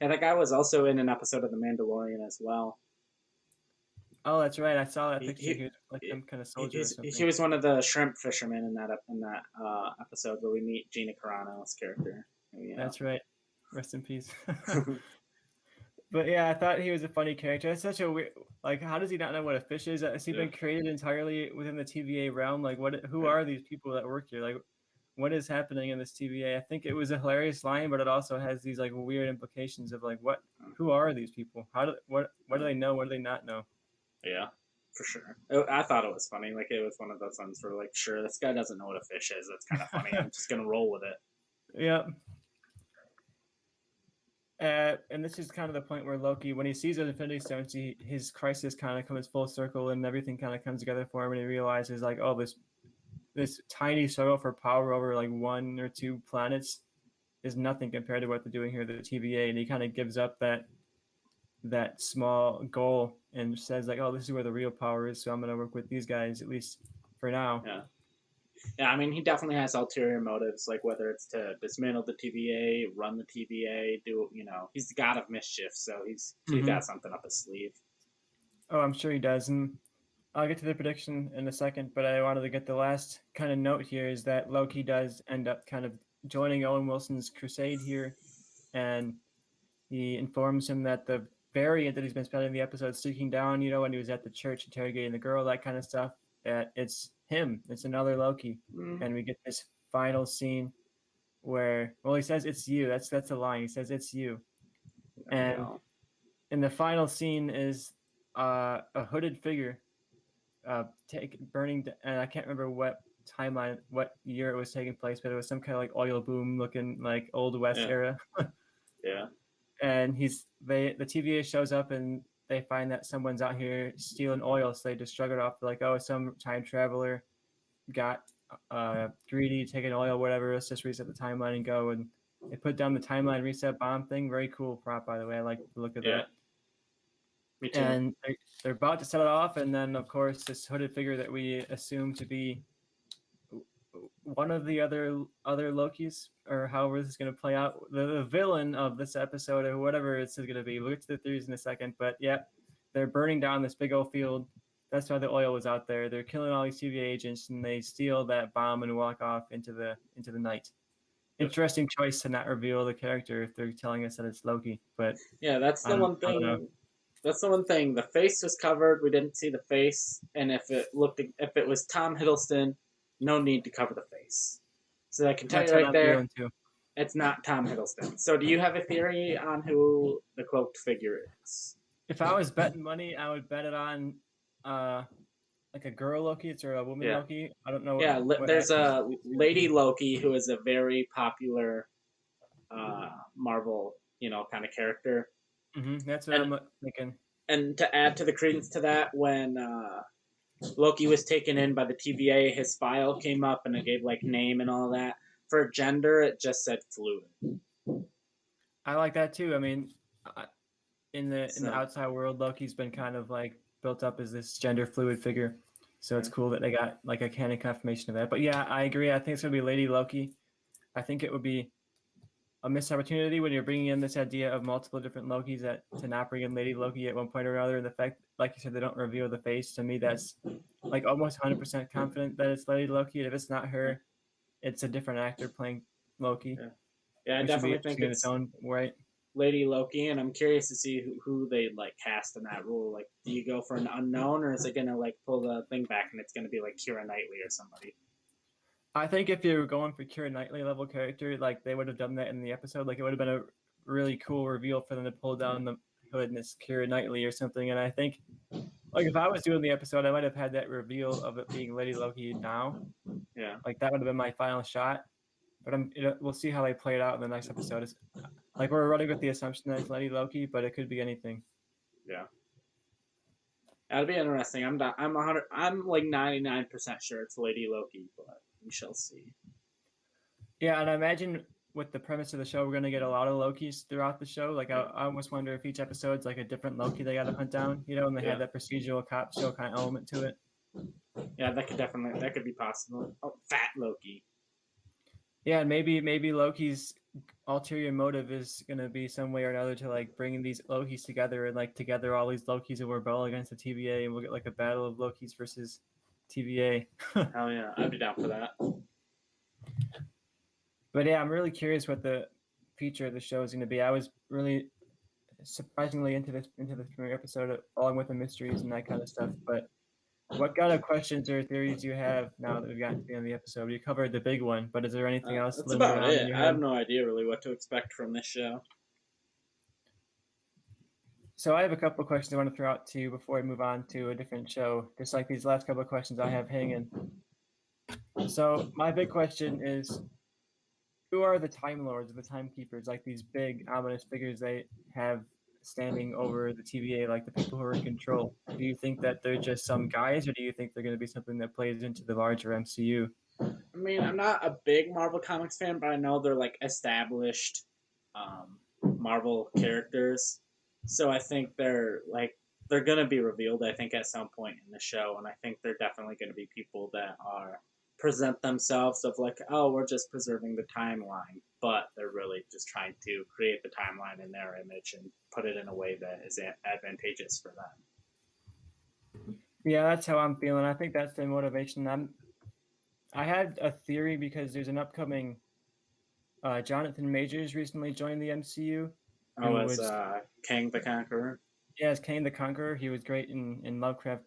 Yeah, that guy was also in an episode of The Mandalorian as well. Oh, that's right. I saw that He picture. he, He was like he, some kind of soldier or he something. was one of the shrimp fishermen in that episode where we meet Gina Carano's character. Yeah, That's right. Rest in peace. But yeah, I thought he was a funny character. That's such a weird. Like, how does he not know what a fish is? Has he yeah, been created entirely within the TVA realm? Like, what? Who yeah. are these people that work here? Like, what is happening in this TVA? I think it was a hilarious line, but it also has these like weird implications of like, what? Who are these people? How do what do they know? What do they not know? Yeah, for sure. I thought it was funny. Like it was one of those ones where, like, sure, this guy doesn't know what a fish is. That's kind of funny. I'm just gonna roll with it. Yeah. And this is kind of the point where Loki, when he sees the Infinity Stones, his crisis kind of comes full circle, and everything kind of comes together for him, and he realizes like, oh, this tiny struggle for power over like one or two planets is nothing compared to what they're doing here at the TVA, and he kind of gives up that small goal and says like, oh, this is where the real power is, so I'm going to work with these guys at least for now. Yeah, yeah. I mean, he definitely has ulterior motives, like whether it's to dismantle the TVA, run the TVA, do he's the god of mischief, so he's Mm-hmm. got something up his sleeve. Oh, I'm sure he does, and I'll get to the prediction in a second, but I wanted to get the last kind of note here is that Loki does end up kind of joining Owen Wilson's crusade here, and he informs him that the variant that he's been spending the episode seeking down, when he was at the church interrogating the girl, that kind of stuff, that it's him. It's another Loki. Mm, And we get this final scene where, well, he says it's you. That's a line. He says it's you. there we And go. in the final scene is a hooded figure burning, and I can't remember what timeline, what year it was taking place, but it was some kind of like oil boom looking like old west Yeah, era. yeah, And the TVA shows up and they find that someone's out here stealing oil, so they just shrug it off. They're like, oh, some time traveler got greedy, taking oil, whatever. Let's just reset the timeline and go. And they put down the timeline reset bomb thing. Very cool prop, by the way. I like the look of yeah. that. Me too. And they're about to set it off, and then of course this hooded figure that we assume to be one of the other Lokis, or however this is going to play out, the villain of this episode, or whatever it's going to be. We'll get to the theories in a second, but yeah, they're burning down this big old field. That's why the oil was out there. They're killing all these TVA agents, and they steal that bomb and walk off into the night. Yep. Interesting choice to not reveal the character if they're telling us that it's Loki, but Yeah, that's I the don't one I don't know. thing. That's the one thing. The face was covered. We didn't see the face, and if it was Tom Hiddleston, no need to cover the face. So I can tell you That's what right I'm there, feeling too. it's not Tom Hiddleston. So do you have a theory on who the cloaked figure is? If I was betting money, I would bet it on uh like a girl Loki, it's or a woman Yeah, Loki. I don't know yeah. what There's actress a it's gonna Lady be. Loki who is a very popular Marvel, kind of character. That's what And I'm thinking. to add to the credence to that, when Loki was taken in by the TVA, his file came up and it gave like name and all that. For gender, it just said fluid. I like that too. I mean, I- in the So outside world, Loki's been kind of like built up as this gender fluid figure. So it's yeah, cool that they got like a canon confirmation of that. But yeah, I agree. I think it's gonna be Lady Loki. I think it would be a missed opportunity when you're bringing in this idea of multiple different Lokis to not bring in Lady Loki at one point or another. And the fact, like you said, they don't reveal the face, to me, that's like almost 100% confident that it's Lady Loki. And if it's not Yeah, her, it's a different actor playing Loki, yeah, yeah. I which would be definitely think interesting in its it's own right. Lady Loki, and I'm curious to see who they like cast in that role. Like, do you go for an unknown, or is it gonna like pull the thing back and it's gonna be like Keira Knightley or somebody? I think if you were going for Keira Knightley level character, like they would have done that in the episode. Like it would have been a really cool reveal for them to pull down the hood and it's Keira Knightley or something. And I think, like, if I was doing the episode, I might have had that reveal of it being Lady Loki now. Yeah, Like that would have been my final shot. But we'll see how they play it out in the next episode. It's, like we're running with the assumption that it's Lady Loki, but it could be anything. yeah. That'll be interesting. I'm not, I'm 100. I'm like 99% sure it's Lady Loki, but we shall see. Yeah, and I imagine with the premise of the show, we're going to get a lot of Lokis throughout the show. Like, Yeah, I almost wonder if each episode's like a different Loki they got to hunt down, and they yeah, had that procedural cop show kind of element to it. yeah. That could be possible. Oh, Fat Loki. Yeah, and maybe Loki's ulterior motive is going to be some way or another to like bringing these Lokis together and like together all these Lokis will rebel against the TVA, and we'll get like a battle of Lokis versus TVA. Hell yeah, I'd be down for that. But yeah, I'm really curious what the feature of the show is going to be. I was really surprisingly into this premiere episode, along with the mysteries and that kind of stuff. But what kind of questions or theories do you have now that we've gotten to the end of the episode? You covered the big one, but is there anything else That's lingering about around in it. your I have head? no idea really what to expect from this show. So I have a couple of questions I want to throw out to you before I move on to a different show. Just like these last couple of questions I have hanging. So my big question is, who are the Time Lords, the Timekeepers, like these big ominous figures they have standing over the TVA, like the people who are in control? Do you think that they're just some guys, or do you think they're going to be something that plays into the larger MCU? I mean, I'm not a big Marvel Comics fan, but I know they're like established Marvel characters. So I think they're gonna be revealed. I think at some point in the show, and I think they're definitely gonna be people that are present themselves of like, oh, we're just preserving the timeline, but they're really just trying to create the timeline in their image and put it in a way that is advantageous for them. Yeah, that's how I'm feeling. I think that's the motivation. I had a theory because there's an upcoming Jonathan Majors recently joined the MCU, Oh, who as was Kang the Conqueror. yeah, as Kang the Conqueror. He was great in Lovecraft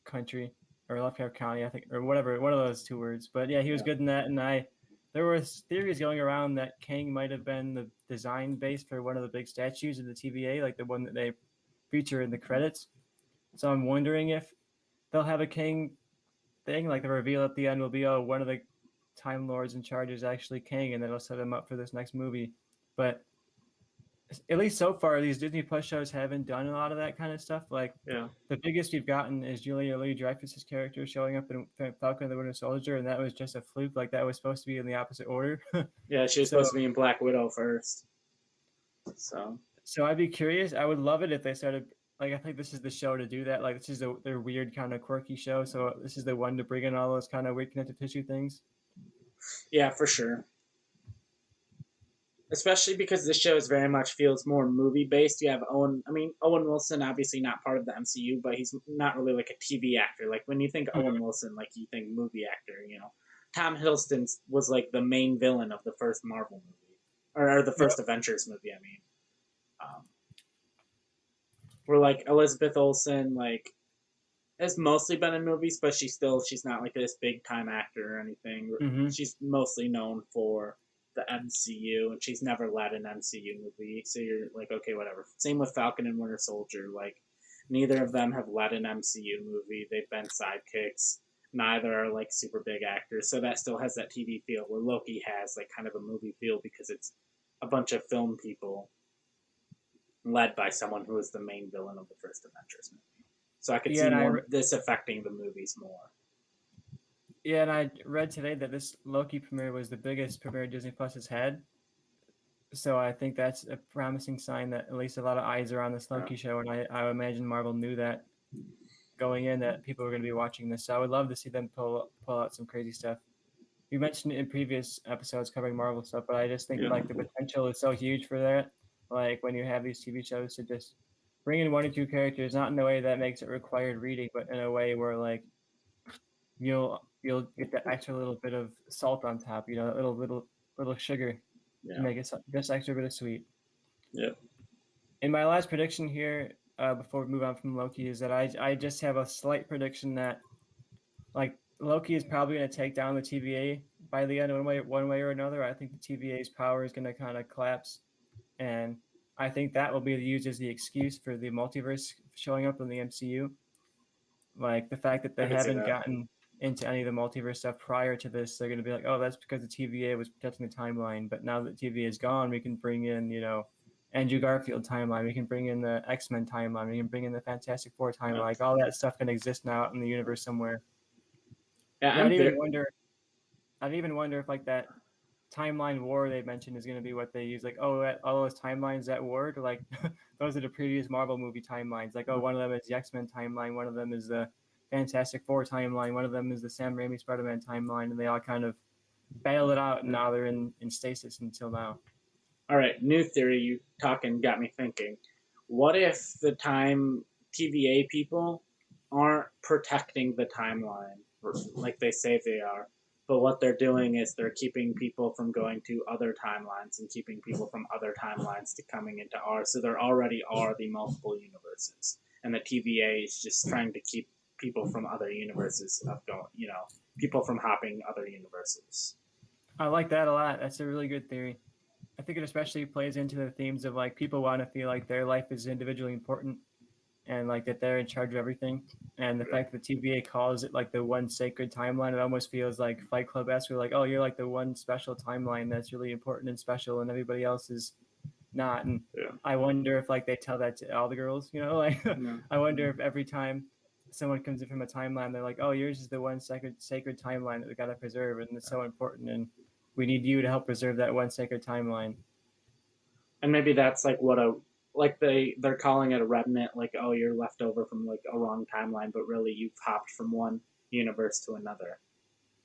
Country or Lovecraft County, I think, or whatever, one of those two words. But yeah, he was Yeah, good in that. And there were theories going around that Kang might have been the design base for one of the big statues of the TVA, like the one that they feature in the credits. So I'm wondering if they'll have a Kang thing, like the reveal at the end will be, oh, one of the Time Lords in charge is actually Kang, and that'll set him up for this next movie. But at least so far, these Disney Plus shows haven't done a lot of that kind of stuff. Like yeah, the biggest we've gotten is Julia Louis-Dreyfus's character showing up in Falcon and the Winter Soldier, and that was just a fluke. Like that was supposed to be in the opposite order. yeah. She was so, supposed to be in Black Widow first. So so I'd be curious. I would love it if they started. Like I think this is the show to do that. Like this is their weird kind of quirky show. So this is the one to bring in all those kind of weird connective tissue things. yeah, for sure. Especially because this show is very much feels more movie based. You have Owen. I mean, Owen Wilson, obviously not part of the MCU, but he's not really like a TV actor. Like when you think Owen Wilson, like you think movie actor. Tom Hiddleston was like the main villain of the first Marvel movie, or the first Avengers movie. I mean, um, where like Elizabeth Olsen, like has mostly been in movies, but she's not like this big time actor or anything. Mm-hmm. She's mostly known for the MCU, and she's never led an MCU movie. So you're like, okay, whatever. Same with Falcon and Winter Soldier. Like, neither of them have led an MCU movie. They've been sidekicks. Neither are like super big actors. So that still has that TV feel. Where Loki has like kind of a movie feel because it's a bunch of film people led by someone who was the main villain of the first Avengers movie. So I could Yeah, see and this affecting the movies more. yeah, and I read today that this Loki premiere was the biggest premiere Disney Plus has had. So I think that's a promising sign that at least a lot of eyes are on this Yeah. Loki show, and I imagine Marvel knew that going in that people were going to be watching this. So I would love to see them pull out some crazy stuff. you mentioned it in previous episodes covering Marvel stuff, but I just think Yeah. like the potential is so huge for that. Like when you have these TV shows to just bring in one or two characters, not in a way that makes it required reading, but in a way where like you'll get that extra little bit of salt on top, you know, that little sugar to Yeah. make it just extra bit of sweet. Yeah. In my last prediction here, before we move on from Loki, is that I just have a slight prediction that like Loki is probably going to take down the TVA by the end of one way or another. I think the TVA's power is going to kind of collapse, and I think that will be used as the excuse for the multiverse showing up in the MCU. Like the fact that I they could see haven't that. gotten into any of the multiverse stuff prior to this, they're going to be like, oh, that's because the TVA was protecting the timeline. But now that TVA is gone, we can bring in, you know, Andrew Garfield timeline. We can bring in the X-Men timeline. We can bring in the Fantastic Four timeline. Yeah. Like all that stuff can exist now out in the universe somewhere. Yeah. And I'm very. I'd even wonder if like that timeline war they mentioned is going to be what they use. Like, oh, all those timelines at war, like those are the previous Marvel movie timelines. Like, oh, one of them is the X-Men timeline, one of them is the Fantastic Four timeline, one of them is the Sam Raimi Spider-Man timeline, and they all kind of battle it out, and now they're in stasis until now. All right. New theory. You talking got me thinking. What if the time TVA people aren't protecting the timeline like they say they are? But what they're doing is they're keeping people from going to other timelines and keeping people from other timelines to coming into ours. So there already are the multiple universes, and the TVA is just trying to keep people from other universes of going. You know, people from hopping other universes. I like that a lot. That's a really good theory. I think it especially plays into the themes of like people want to feel like their life is individually important and like that they're in charge of everything. And the Yeah. fact that the TVA calls it like the one sacred timeline, it almost feels like Fight Club esque. We're like, oh, you're like the one special timeline that's really important and special, and everybody else is not. And Yeah. I wonder if like they tell that to all the girls, you know, like Yeah. I wonder if every time someone comes in from a timeline, they're like, oh, yours is the one sacred timeline that we got to preserve, and it's so important, and we need you to help preserve that one sacred timeline. And maybe that's like what a like they're calling it a remnant, like, oh, you're left over from like a wrong timeline, but really you've hopped from one universe to another.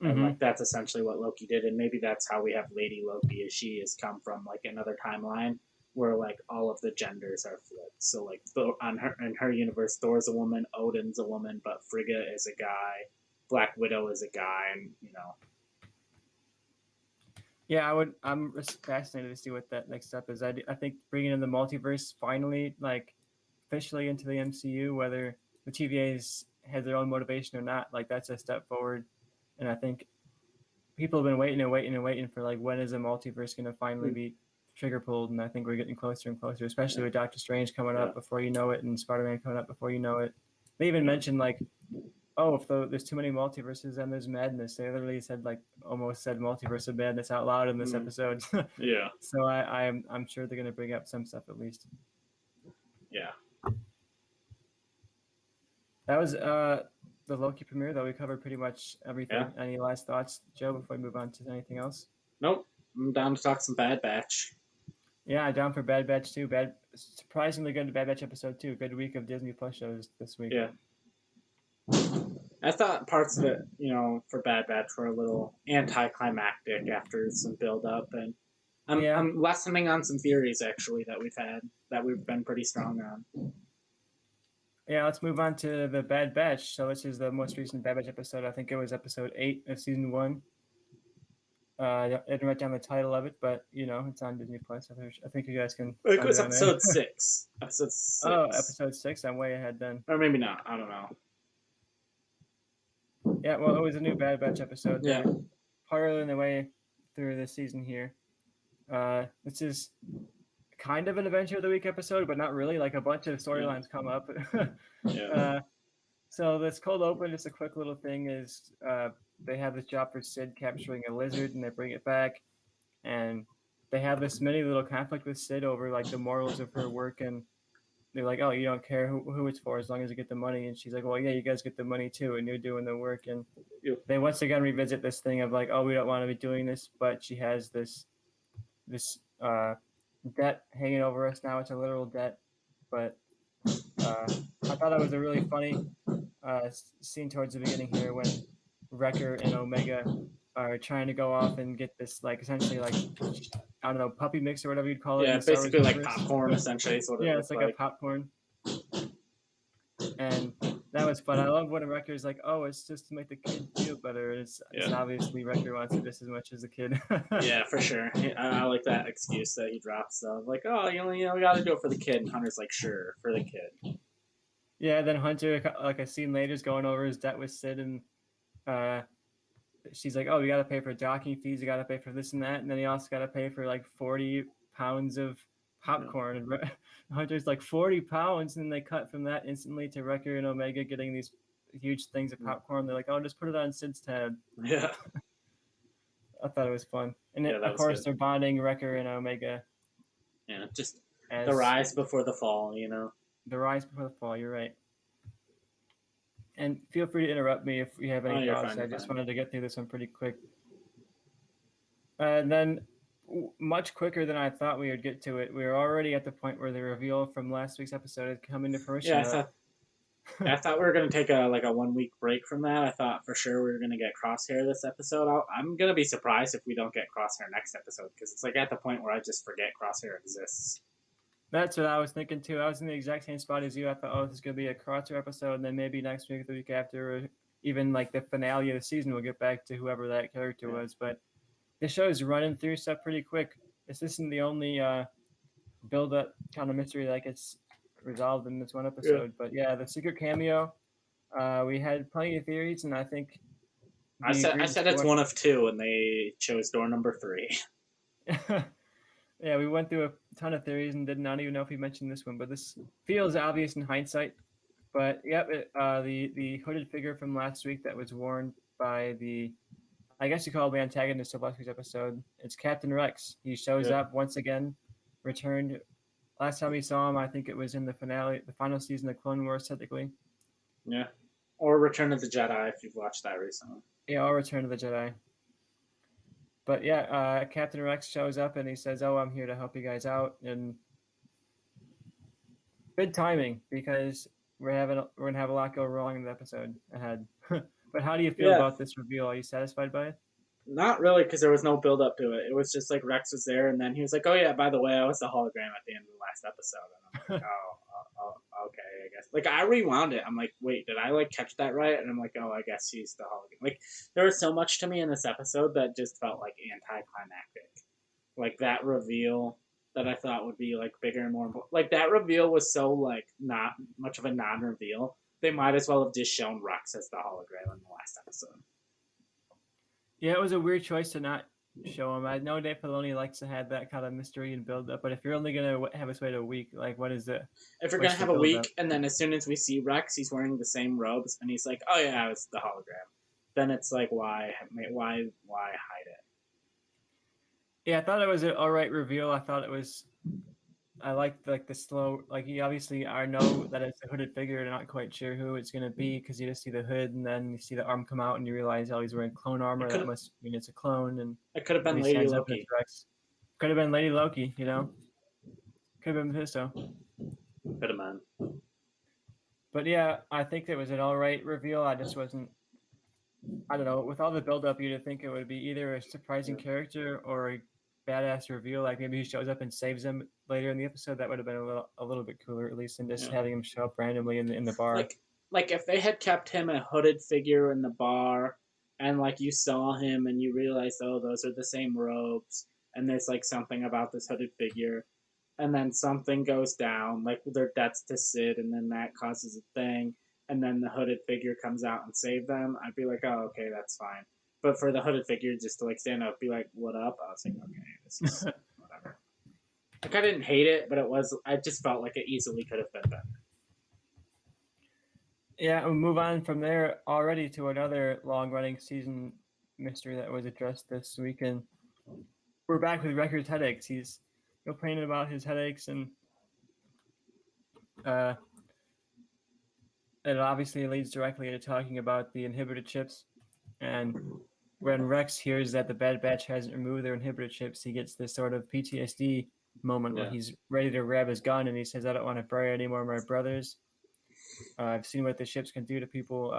And Mm-hmm. like that's essentially what Loki did, and maybe that's how we have Lady Loki, is she has come from like another timeline where like all of the genders are flipped. So like on her in her universe, Thor's a woman, Odin's a woman, but Frigga is a guy, Black Widow is a guy, and you know. Yeah, I'm fascinated to see what that next step is. I think bringing in the multiverse finally, like officially into the MCU, whether the TVA's had their own motivation or not, like that's a step forward. And I think people have been waiting and waiting and waiting for like when is a multiverse going to finally be trigger pulled? And I think we're getting closer and closer, especially Yeah. with Doctor Strange coming Yeah. up before you know it, and Spider-Man coming up before you know it. They even Yeah. mentioned like, oh, if there's too many multiverses, then there's madness. They literally said like almost said multiverse of madness out loud in this episode. Yeah. So I'm sure they're gonna bring up some stuff at least. Yeah. That was the Loki premiere though. We covered pretty much everything. Yeah. Any last thoughts, Joe, before we move on to anything else? Nope. I'm down to talk some Bad Batch. Yeah, down for Bad Batch too. Surprisingly good Bad Batch episode too. Good week of Disney Plus shows this week. Yeah. I thought parts of it, you know, for Bad Batch were a little anticlimactic after some build up, and I'm lessening on some theories actually that we've had that we've been pretty strong on. Yeah, let's move on to the Bad Batch. So this is the most recent Bad Batch episode. I think it was episode 8 of season 1. I didn't write down the title of it, but you know it's on Disney Plus. I think you guys can. I think it Find was it on there. episode 6. Episode 6. Oh, episode 6. I'm way ahead then. Or maybe not. I don't know. Yeah, well, it was a new Bad Batch episode. Yeah. Part of the way through this season here. This is kind of an Adventure of the Week episode, but not really. Like a bunch of storylines come up. Yeah. So this cold open, just a quick little thing is they have this job for Sid capturing a lizard, and they bring it back, and they have this mini little conflict with Sid over like the morals of her work, and they're like, oh, you don't care who it's for as long as you get the money, and she's like, well, yeah, you guys get the money too, and you're doing the work, and they once again revisit this thing of like, oh, we don't want to be doing this, but she has this debt hanging over us now. It's a literal debt, but I thought it was a really funny scene towards the beginning here when Wrecker and Omega are trying to go off and get this like essentially like I don't know, puppy mix or whatever you'd call it in Yeah, the Star Wars basically like universe. popcorn, essentially, is what it Yeah, it's looked like a like. popcorn, and that was fun. I love when a Wrecker is like, "Oh, it's just to make the kid feel better." And it's Yeah, obviously Wrecker wants it just as much as the kid. yeah, for sure. I like that excuse that he drops. Like, oh, we got to do it for the kid. And Hunter's like, sure, for the kid. Yeah, then Hunter, like a scene later, is going over his debt with Sid, and uh, she's like, "Oh, we got to pay for docking fees. You got to pay for this and that, and then you also got to pay for like 40 pounds of Yeah, popcorn." And Hunter's like 40 pounds, and then they cut from that instantly to Wrecker and Omega getting these huge things of popcorn. They're like, "Oh, just put it on Sid's tab." yeah, I thought it was fun, and yeah, that of was course good. they're bonding Wrecker and Omega Yeah, just the as rise before the fall. the rise before the fall. You're right. And feel free to interrupt me if you have Oh, any you're thoughts. fine, I you're just fine. wanted to get through this one pretty quick. And then, much quicker than I thought we would get to it, we were already at the point where the reveal from last week's episode had come into Yeah, fruition. I thought we were gonna take a 1 week break from that. I thought for sure we were gonna get Crosshair this episode. I'm gonna be surprised if we don't get Crosshair next episode because it's like at the point where I just forget Crosshair exists. That's what I was thinking too. I was in the exact same spot as you. I thought, oh, this is going to be a crossover episode, and then maybe next week, the week after, or even like the finale of the season, we'll get back to whoever that character was. But the show is running through stuff pretty quick. This isn't the only build-up kind of mystery that gets resolved in this one Yeah. episode. But yeah, the secret cameo. We had plenty of theories, and I think I the said I agreement said to it's one of two, and they chose door number 3. one. Yeah, we went through a ton of theories and did not even know if we mentioned this one, but this feels obvious in hindsight. But yep, the hooded figure from last week that was worn by the, I guess you call it the antagonist of last week's episode. It's Captain Rex. He shows Yeah, up once again, returned. Last time we saw him, I think it was in the finale, the final season of Clone Wars, technically. yeah. Or Return of the Jedi if you've watched that recently. Yeah, or Return of the Jedi. But yeah, Captain Rex shows up and he says, "Oh, I'm here to help you guys out." And good timing because we're gonna have a lot go wrong in the episode ahead. But how do you feel Yeah, about this reveal? Are you satisfied by it? not really because there was no build up to it. It was just like Rex was there, and then he was like, "Oh yeah, by the way, I was the hologram at the end of the last episode," and I'm like, okay, I guess." Like I rewound it. I'm like, "Wait, did I like catch that right?" And I'm like, "Oh, I guess he's the hologram." Like there was so much to me in this episode that just felt like anticlimactic. Like that reveal that I thought would be like bigger and more important. Like that reveal was so like not much of a non-reveal. They might as well have just shown Rex as the hologram in the last episode. Yeah, it was a weird choice to not show him. I know Dave Filoni likes to have that kind of mystery and build up, but if you're only gonna have us wait a week, like what is the If we're gonna what's the have a build up? week, and then as soon as we see Rex, he's wearing the same robes, and he's like, "Oh yeah, it's the hologram." Then it's like, why hide it? Yeah, I thought it was an all right reveal. I liked like the slow, like you obviously I know that it's a hooded figure. You're not quite sure who it's gonna be because you just see the hood and then you see the arm come out and you realize, oh, he's wearing clone It armor. could That must mean it's a clone. And it could have when been he Lady stands up and it's Loki. Rex, could have been Lady Loki. Could have been Mephisto. Could have been. But yeah, I think it was an all right reveal. I just wasn't. I don't know. With all the build up, you'd think it would be either a surprising character or a badass reveal. Like maybe he shows up and saves him later in the episode. That would have been a little bit cooler, at least, than just Yeah. having him show up randomly in the bar. Like if they had kept him a hooded figure in the bar, and like you saw him and you realized, oh, those are the same robes, and there's like something about this hooded figure, and then something goes down, like their debts to Sid, and then that causes a thing, and then the hooded figure comes out and save them. I'd be like, oh, okay, that's fine. But for the hooded figure just to like stand up, be like, "What up?" I was like, okay, this is whatever. Like I didn't hate it, but it was. I just felt like it easily could have been better. Yeah, we'll move on from there already to another long running season mystery that was addressed this weekend. We're back with Record's headaches. He's complaining about his headaches, and uh, it obviously leads directly to talking about the inhibitor chips. And when Rex hears that the Bad Batch hasn't removed their inhibitor chips, he gets this sort of PTSD moment where he's ready to grab his gun and he says, "I don't want to bury any more of my brothers. I've seen what the ships can do to people.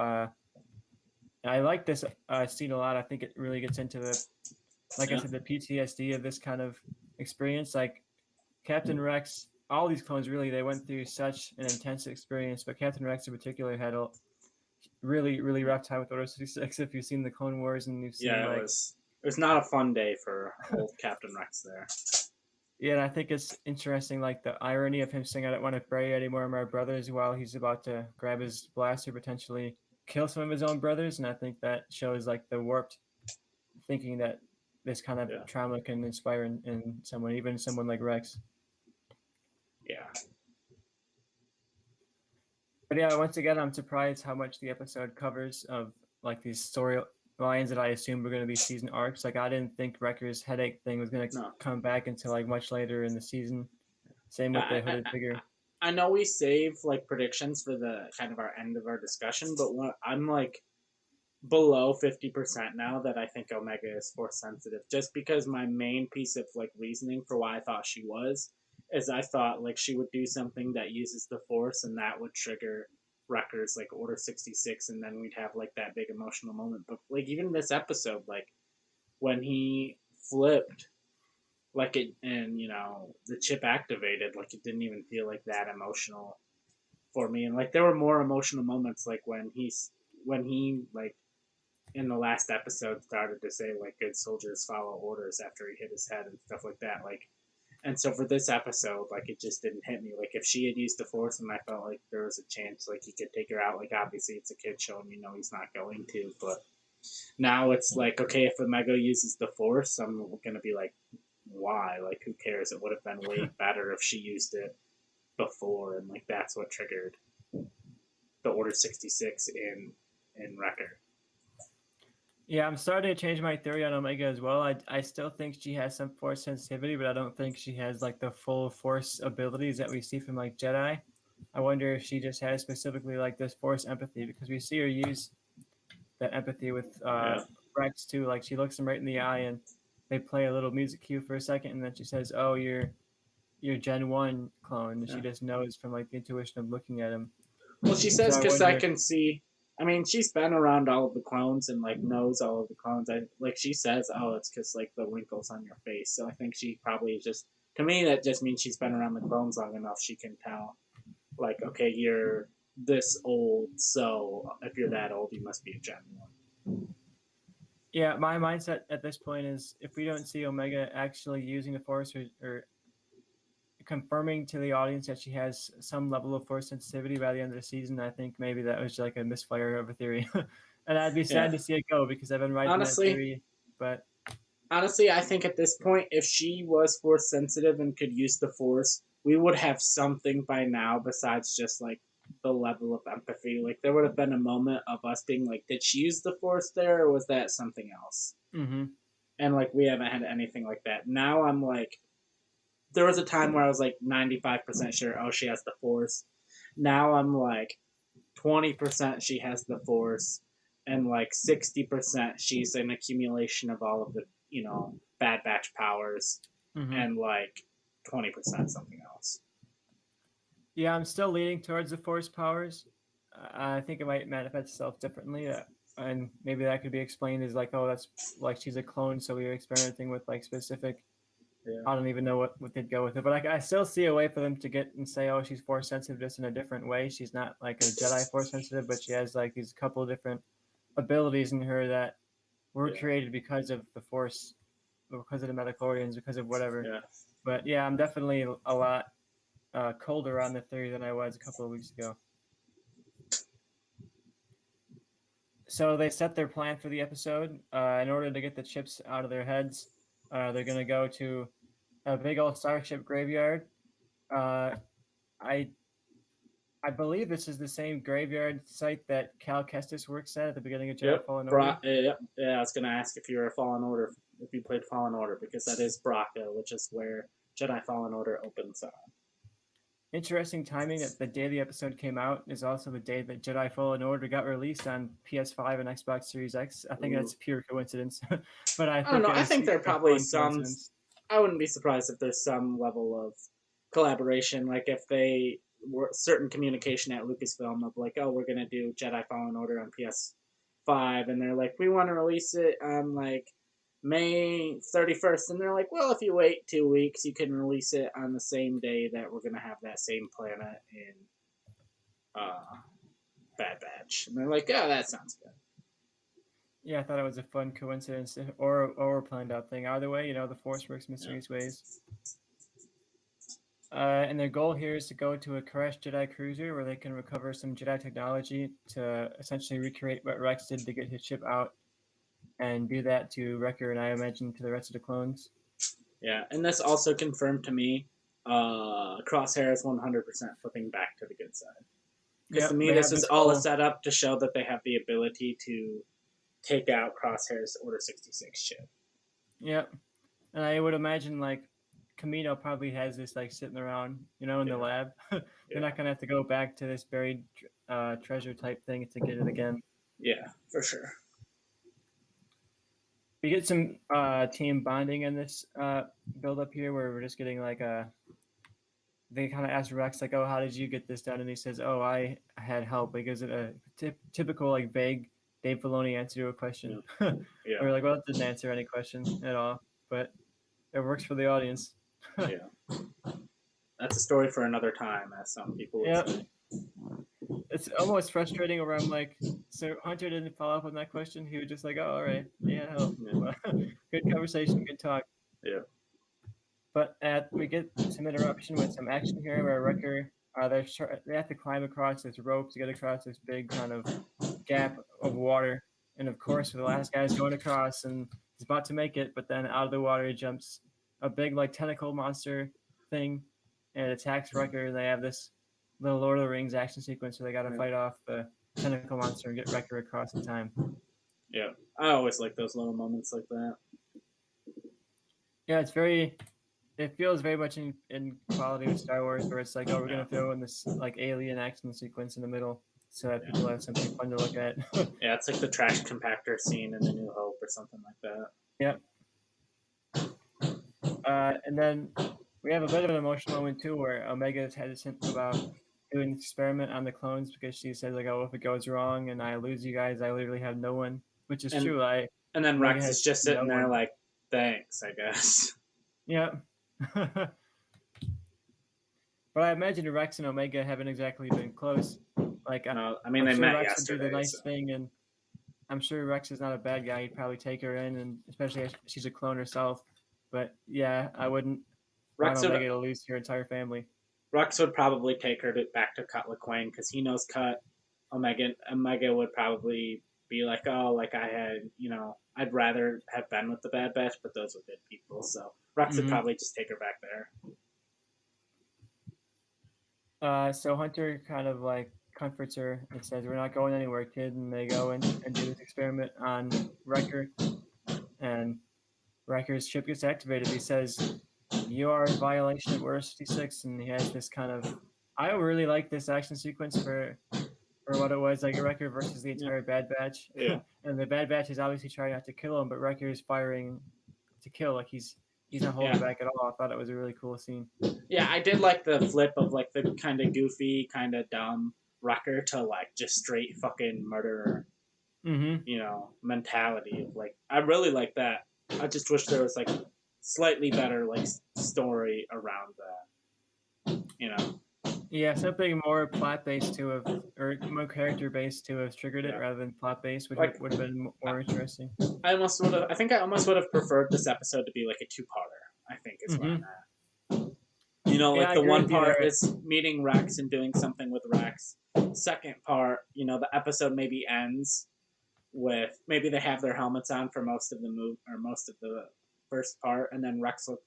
I like this scene a lot. I think it really gets into the, like I Yeah, said, the PTSD of this kind of experience. Like Captain Rex, all these clones really, they went through such an intense experience, but Captain Rex in particular had a really, really rough time with Order 66. If you've seen the Clone Wars and you've seen yeah. It like, was. It was not a fun day for old Captain Rex there. yeah, and I think it's interesting, like the irony of him saying, "I don't want to bury any more of my brothers," while he's about to grab his blaster, potentially kill some of his own brothers. And I think that shows like the warped thinking that this kind of Yeah, trauma can inspire in someone, even someone like Rex. yeah, But yeah, once again, I'm surprised how much the episode covers of like these story lines that I assumed were going to be season arcs. Like I didn't think Wrecker's headache thing was going to no. come back until like much later in the season. Same with I, the I, hooded figure. I know we save like predictions for the kind of our end of our discussion, but I'm like below 50% now that I think Omega is force sensitive. Just because my main piece of like reasoning for why I thought she was is I thought like she would do something that uses the force and that would trigger Wrecker's like Order 66 and then we'd have like that big emotional moment. But like even this episode, like when he flipped like it and the chip activated, like it didn't even feel like that emotional for me. And like there were more emotional moments like when he like in the last episode started to say like good soldiers follow orders after he hit his head and stuff like that. Like, and so for this episode, like it just didn't hit me. Like if she had used the force and I felt like there was a chance like he could take her out, like obviously it's a kid show and he's not going to, but now it's like okay, if Omega uses the force, I'm gonna be like, why? Like who cares? It would have been way better if she used it before, and like that's what triggered the Order 66 in Wrecker. Yeah, I'm starting to change my theory on Omega as well. I still think she has some force sensitivity, but I don't think she has like the full force abilities that we see from like Jedi. I wonder if she just has specifically like this force empathy because we see her use that empathy with Yeah, Rex too. Like she looks him right in the eye and they play a little music cue for a second, and then she says, "Oh, you're Gen 1 clone," and she yeah. just knows from like the intuition of looking at him. Well, she So says I because I wonder. can see. I mean, she's been around all of the clones and like knows all of the clones. I like she says, "Oh, it's because like the wrinkles on your face." So I think she probably just. To me, that just means she's been around the clones long enough. She can tell, like, okay, you're this old, so if you're that old, you must be a Gen One. Yeah, my mindset at this point is if we don't see Omega actually using the Force or confirming to the audience that she has some level of Force sensitivity by the end of the season, I think maybe that was like a misfire of a theory. And I'd be Yeah, sad to see it go because I've been riding that honestly, theory. But honestly, I think at this point, if she was force sensitive and could use the force, we would have something by now besides just like the level of empathy. Like there would have been a moment of us being like, did she use the force there, or was that something else? mm-hmm. And like we haven't had anything like that. Now I'm like, there was a time where I was like 95% sure, oh, she has the force. Now I'm like 20% she has the force, and like 60% she's an accumulation of all of the Bad Batch powers, Mm-hmm. and like 20% something else. Yeah, I'm still leaning towards the Force powers. I think it might manifest itself differently, and maybe that could be explained as like, oh, that's like she's a clone, so we are experimenting with like specific. Yeah, I don't even know what they'd go with it, but I still see a way for them to get and say, oh, she's force sensitive just in a different way. She's not like a Jedi force sensitive, but she has like these couple of different abilities in her that were yeah, created because of the force, because of the metachlorians, because of whatever. yeah. But yeah, I'm definitely a lot colder on the theory than I was a couple of weeks ago. So they set their plan for the episode. In order to get the chips out of their heads, they're going to go to a big old starship graveyard. Uh, I I believe this is the same graveyard site that Cal Kestis works at the beginning of Jedi Yep. Fallen Order. Yeah, I was gonna ask if you were a Fallen Order, if you played Fallen Order, because that is Braca, which is where Jedi Fallen Order opens on. Interesting timing that the day the episode came out is also the day that Jedi Fallen Order got released on PS5 and Xbox Series X. I think Ooh. that's pure coincidence, but I I don't think know. it I was think there are a probably fun some. coincidence. I wouldn't be surprised if there's some level of collaboration, like if they were certain communication at Lucasfilm of like, oh, we're gonna do Jedi Fallen Order on PS5 5, and they're like, we want to release it on like May 31st, and they're like, well, if you wait 2 weeks, you can release it on the same day that we're gonna have that same planet in uh, Bad Batch, and they're like, oh, that sounds good. Yeah, I thought it was a fun coincidence or a planned out thing. Either way, the Force works mysterious ways. And their goal here is to go to a crashed Jedi cruiser where they can recover some Jedi technology to essentially recreate what Rex did to get his ship out, and do that to Wrecker and I imagine to the rest of the clones. Yeah, and this also confirmed to me Crosshair is 100% flipping back to the good side. Because to me, this was all a setup to show that they have the ability to take out Crosshair's Order 66 ship. Yep. And I would imagine, like, Kamino probably has this, like, sitting around, in the lab. They're not going to have to go back to this buried treasure type thing to get it again. Yeah, for sure. We get some team bonding in this build up here where we're just getting, like, they kind of ask Rex, like, oh, how did you get this done? And he says, oh, I had help. He gives it a typical, like, vague Dave Filoni answer to a question. Yeah. We're like, well, it didn't answer any question at all, but it works for the audience. Yeah. That's a story for another time, as some people would say. It's almost frustrating where I'm like, so Hunter didn't follow up on that question. He was just like, oh, all right. Yeah, help. Good conversation, good talk. Yeah. But we get some interruption with some action here where Wrecker, they have to climb across this rope to get across this big kind of gap of water. And of course, the last guy's going across and he's about to make it, but then out of the water jumps a big, like, tentacle monster thing and attacks Wrecker. And they have this little Lord of the Rings action sequence where they got to fight off the tentacle monster and get Wrecker across in time. Yeah, I always like those little moments like that. Yeah, it feels very much in quality with Star Wars, where it's like, oh, we're going to throw in this, like, alien action sequence in the middle so that people have something fun to look at. Yeah, it's like the trash compactor scene in The New Hope or something like that. Yep. And then we have a bit of an emotional moment too, where Omega is hesitant about doing an experiment on the clones because she says, like, oh, if it goes wrong and I lose you guys, I literally have no one, which is true. And then Rex is just sitting there like, thanks, I guess. Yeah. But I imagine Rex and Omega haven't exactly been close. Like, no, I mean, they met Rex yesterday. Would do the nice thing, and I'm sure Rex is not a bad guy. He'd probably take her in, and especially if she's a clone herself. But yeah, I wouldn't want Omega to lose your entire family. Rex would probably take her back to Cut LaQuaine because he knows Cut. Omega would probably be like, oh, like I had, I'd rather have been with the Bad Batch, but those were good people. So Rex would probably just take her back there. So Hunter kind of like comforts her and says, we're not going anywhere, kid. And they go in and do this experiment on Wrecker. And Wrecker's ship gets activated. He says, you are in violation of Order 66. And he has this kind of... I really like this action sequence for what it was, like Wrecker versus the entire Bad Batch. Yeah. And the Bad Batch is obviously trying not to kill him, but Wrecker is firing to kill. Like, he's not holding back at all. I thought it was a really cool scene. Yeah, I did like the flip of, like, the kind of goofy, kind of dumb Wrecker to, like, just straight fucking murderer, mentality. Of, like, I really like that. I just wish there was, like, slightly better, like, story around that, Yeah, something more plot-based to have, or more character-based to have triggered it rather than plot-based, which would have been more interesting. I almost would have preferred this episode to be like a two-parter, I think, is where I'm at. The one part is meeting Rex and doing something with Rex. Second part, the episode maybe ends with, maybe they have their helmets on for most of the most of the first part, and then Rex looks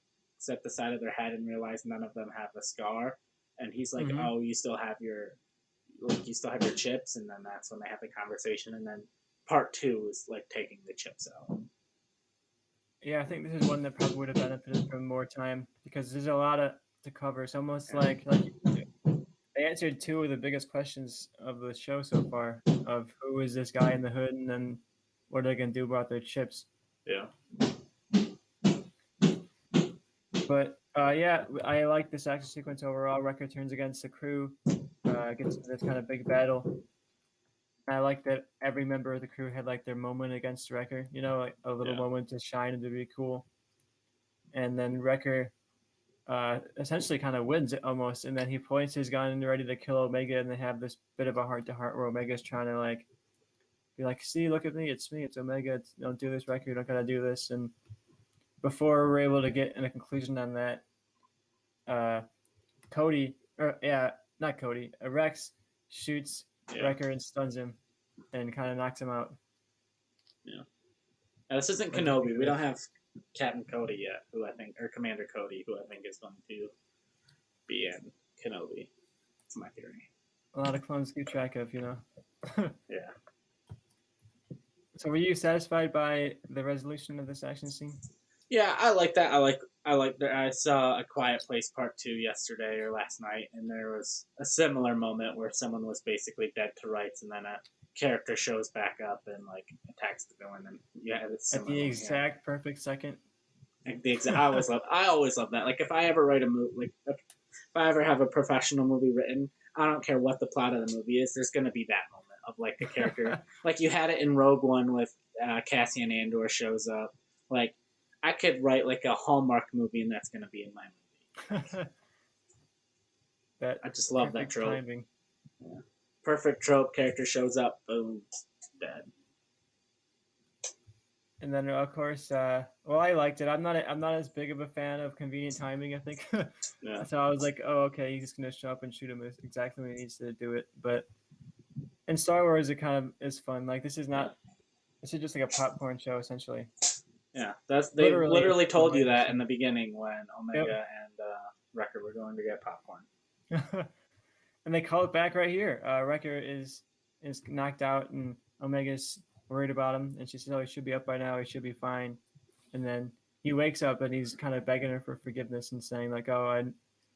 at the side of their head and realizes none of them have a scar. And he's like, oh, you still have your chips, and then that's when they have the conversation, and then part 2 is like taking the chips out. Yeah, I think this is one that probably would have benefited from more time because there's a lot to cover. It's almost like they answered 2 of the biggest questions of the show so far, of who is this guy in the hood, and then what are they going to do about their chips. Yeah. But I like this action sequence overall. Wrecker turns against the crew, gets into this kind of big battle. I like that every member of the crew had like their moment against Wrecker, you know, like a little Yeah. moment to shine and to be cool. And then Wrecker essentially kind of wins it almost, and then he points his gun ready to kill Omega, and they have this bit of a heart to heart where Omega's trying to like be like, "See, look at me, it's me, it's Omega. Don't do this, Wrecker. You don't gotta do this." And before we're able to get in a conclusion on that, uh, Cody, or yeah, not Cody, Rex shoots Yeah. Wrecker and stuns him, and kind of knocks him out. Yeah. Now, this isn't What do you think Kenobi. of We don't this? have Captain Cody yet, who I think, or Commander Cody, who I think is going to be in Kenobi. That's my theory. A lot of clones keep track of, you know. Yeah. So, were you satisfied by the resolution of this action scene? Yeah, I like that. I like that. I saw A Quiet Place Part 2 yesterday or last night, and there was a similar moment where someone was basically dead to rights, and then a character shows back up and like attacks the villain, and yeah, it's a At similar the moment here. exact perfect second. Like the exact, I always love that. Like if I ever write a movie, like if I ever have a professional movie written, I don't care what the plot of the movie is. There's gonna be that moment of like the character, like you had it in Rogue One with Cassian Andor shows up. Like I could write like a Hallmark movie, and that's gonna be in my movie. Like, That I just love that perfect trope. timing. Yeah. Perfect trope. Character shows up, boom, dead. And then of course, well, I liked it. I'm not as big of a fan of convenient timing. I think. Yeah, So I was like, oh, okay, he's gonna show up and shoot him exactly when he needs to do it. But in Star Wars, it kind of is fun. Like this is yeah, not. This is just like a popcorn show essentially. yeah. That's they Literally, literally from told my you that in understanding. the beginning when Yep. Omega and Wrecker were going to get popcorn. And they call it back right here. Wrecker is knocked out, and Omega's worried about him, and she says, "Oh, he should be up by now. He should be fine." And then he wakes up, and he's kind of begging her for forgiveness and saying, like, "Oh,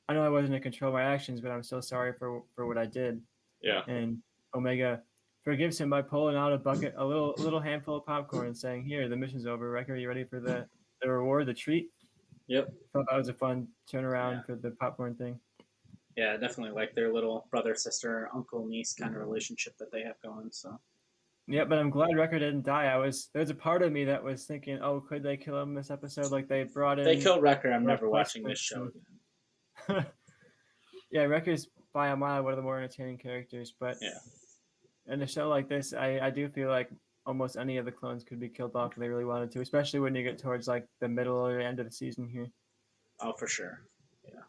I know I wasn't in control of my actions, but I'm so sorry for what I did." Yeah, And Omega forgives him by pulling out a little handful of popcorn, and saying, "Here, the mission's over. Wrecker, are you ready for the reward, the treat?" yep, I thought that was a fun yeah. turnaround for the popcorn thing. Yeah, definitely like their little brother, sister, uncle, niece kind of relationship that they have going. So Yeah, but I'm glad Wrecker didn't die. There's a part of me that was thinking, oh, could they kill him this episode? Like they brought they in kill Wrecker. I'm a never watching this replacement. show And yeah, Wrecker's by a mile one of the more entertaining characters. But again. in a show like this, I do feel like almost any of the clones could be killed off if they really wanted to, especially when you get towards like the middle or end of the season here. Yeah, oh for sure. Yeah,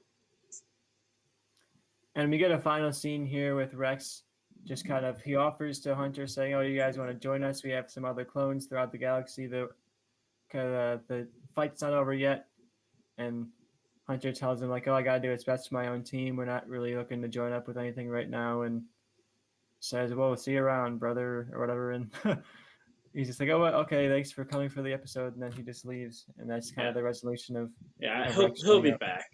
And we get a final scene here with Rex. Just kind of, he offers to Hunter, saying, "Oh, you guys want to join us? We have some other clones throughout the galaxy. The fight's not over yet." And Hunter tells him like, "Oh, I gotta do what's best for my own team. We're not really looking to join up with anything right now." And says, "Well, see you around, brother," or whatever. And he's just like, "Oh, well, okay, thanks for coming for the episode." And then he just leaves, and that's kind yeah, of the resolution yeah. of He'll Rex he'll showing be up. back.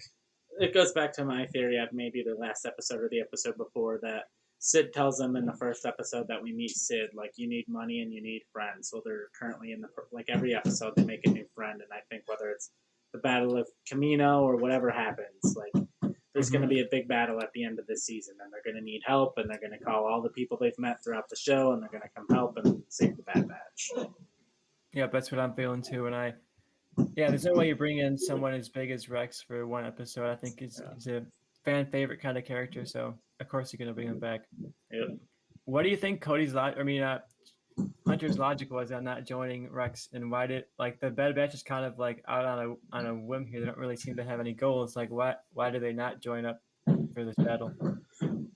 It goes back to my theory of maybe the last episode or the episode before that. Sid tells them in the first episode that we meet Sid, like you need money and you need friends. So they're currently in the like every episode they make a new friend, and I think whether it's the Battle of Camino or whatever happens, like there's going to be a big battle at the end of this season, and they're going to need help, and they're going to call all the people they've met throughout the show, and they're going to come help and save the Bad Batch. Yeah, that's what I'm feeling too. And yeah, there's no way you bring in someone as big as Rex for one episode. I think he's a fan favorite kind of character, so of course you're gonna bring him back. Yep. What do you think Hunter's logic was on not joining Rex, and why did like the Bad Batch is kind of like out on a whim here? They don't really seem to have any goals. Like why do they not join up for this battle?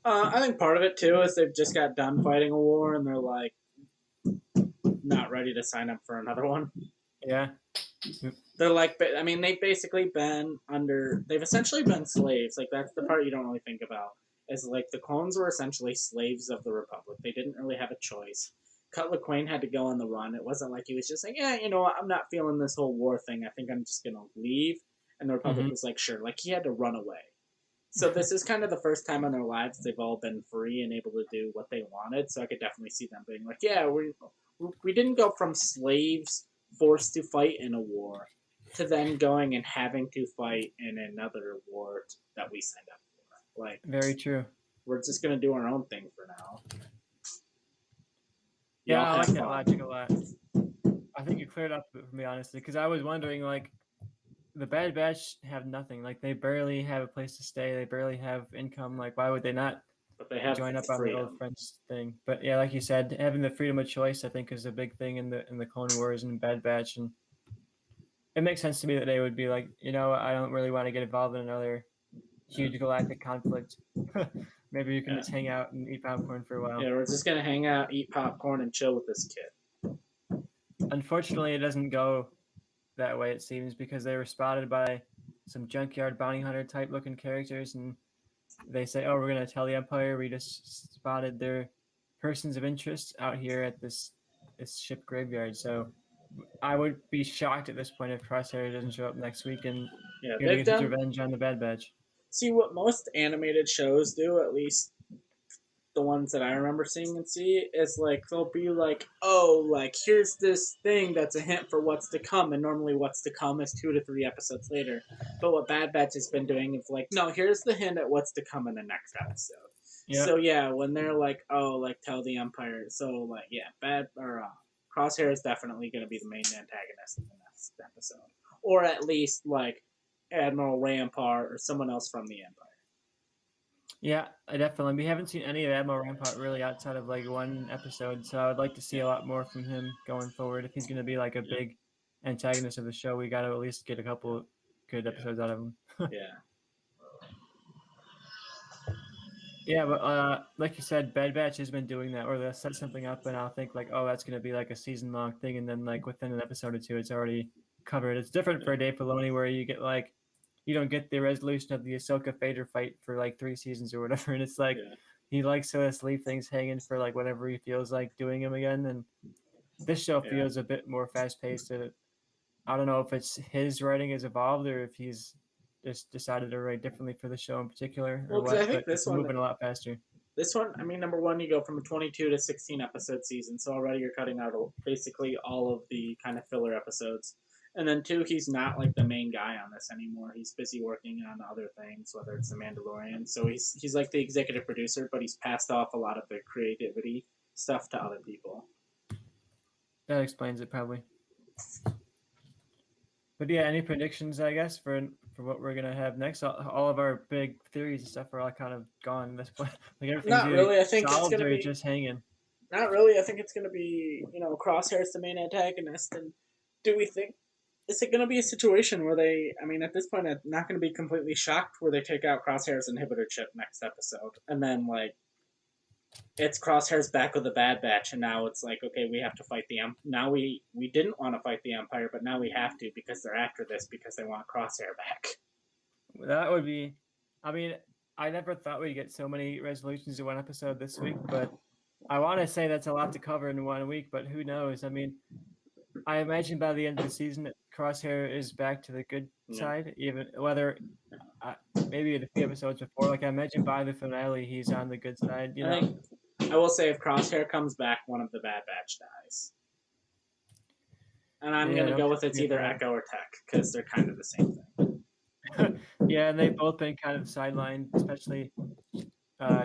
I think part of it too is they've just got done fighting a war, and they're like not ready to sign up for another one. Yeah, They're like, I mean, they've basically been under, they've essentially been slaves. Like, that's the part you don't really think about. Is like the clones were essentially slaves of the Republic. They didn't really have a choice. Cutler Quain had to go on the run. It wasn't like he was just like, yeah, you know what, I'm not feeling this whole war thing. I think I'm just going to leave. And the Republic was like, sure. Like, he had to run away. So this is kind of the first time in their lives they've all been free and able to do what they wanted. So I could definitely see them being like, yeah, we didn't go from slaves forced to fight in a war to then going and having to fight in another war that we signed up for. Like, very true. we're just gonna do our own thing for now. Y'all Yeah, I have like that fun. logic a lot. I think it cleared up a bit for me, honestly, because I was wondering, like, the Bad Batch have nothing. Like, they barely have a place to stay. They barely have income. Like, why would they not But they have join up on the old freedom. friends thing? But yeah, like you said, having the freedom of choice, I think, is a big thing in the Clone Wars and Bad Batch, and it makes sense to me that they would be like, I don't really want to get involved in another Yeah. huge galactic conflict. Maybe you can Yeah. just hang out and eat popcorn for a while. Yeah, we're just gonna hang out, eat popcorn, and chill with this kid. Unfortunately, it doesn't go that way, it seems, because they were spotted by some junkyard bounty hunter type looking characters, and they say, "Oh, we're gonna tell the Empire we just spotted their persons of interest out here at this ship graveyard." So I would be shocked at this point if Crosshair doesn't show up next week and Yeah, gonna they've get his done. revenge on the Bad Batch. See what most animated shows do, at least the ones that I remember seeing and see, is like they'll be like, oh, like here's this thing that's a hint for what's to come, and normally what's to come is 2 to 3 episodes later. But what Bad Batch has been doing is like, no, here's the hint at what's to come in the next episode. Yeah, So yeah, when they're like, oh, like tell the Empire, so like yeah, Crosshair is definitely going to be the main antagonist in the next episode, or at least like Admiral Rampart or someone else from the Empire. yeah, I definitely. We haven't seen any of Admiral Rampart really outside of like one episode, so I would like to see Yeah, a lot more from him going forward. If he's gonna be like a yeah, big antagonist of the show, we got to at least get a couple good yeah, episodes out of him. yeah, Yeah, but like you said, Bad Batch has been doing that, or they'll set something up, and I'll think like, oh, that's gonna be like a season long thing, and then like within an episode or two, it's already covered. It's different yeah, for Dave Filoni, where you get like, you don't get the resolution of the Ahsoka Vader fight for like 3 seasons or whatever, and it's like yeah, he likes to just leave things hanging for like whatever he feels like doing them again. And this show yeah. feels a bit more fast paced. I don't know if it's his writing has evolved or if he's just decided to write differently for the show in particular or Well, because I what, think but it's moving a lot faster. this one, I mean, number one, you go from a 22 to 16 episode season, so already you're cutting out basically all of the kind of filler episodes. And then two, he's not like the main guy on this anymore. He's busy working on other things, whether it's The Mandalorian. So he's like the executive producer, but he's passed off a lot of the creativity stuff to other people. That explains it probably. But yeah, any predictions, I guess, for what we're gonna have next? All of our big theories and stuff are all kind of gone at this point. Like everything's Not either really. I think it's solved gonna or be just hanging. not really. I think it's gonna be Crosshair's the main antagonist, and do we think is it going to be a situation where they, I mean, at this point, I'm not going to be completely shocked where they take out Crosshair's inhibitor chip next episode. And then, like, it's Crosshair's back with the Bad Batch. And now it's like, okay, we have to fight the Empire. Now we didn't want to fight the Empire, but now we have to because they're after this because they want Crosshair back. That would be. I mean, I never thought we'd get so many resolutions in one episode this week, but I want to say that's a lot to cover in 1 week. But who knows? I mean, I imagine by the end of the season, Crosshair is back to the good Yeah. side, even whether uh, maybe a few episodes before. Like I imagine by the finale, he's on the good side. You I know. think, I will say, if Crosshair comes back, one of the Bad Batch dies. And I'm Yeah, going to don't go with it's forget either Echo or Tech because they're kind of the same thing. that. Yeah, and they've both been kind of sidelined, especially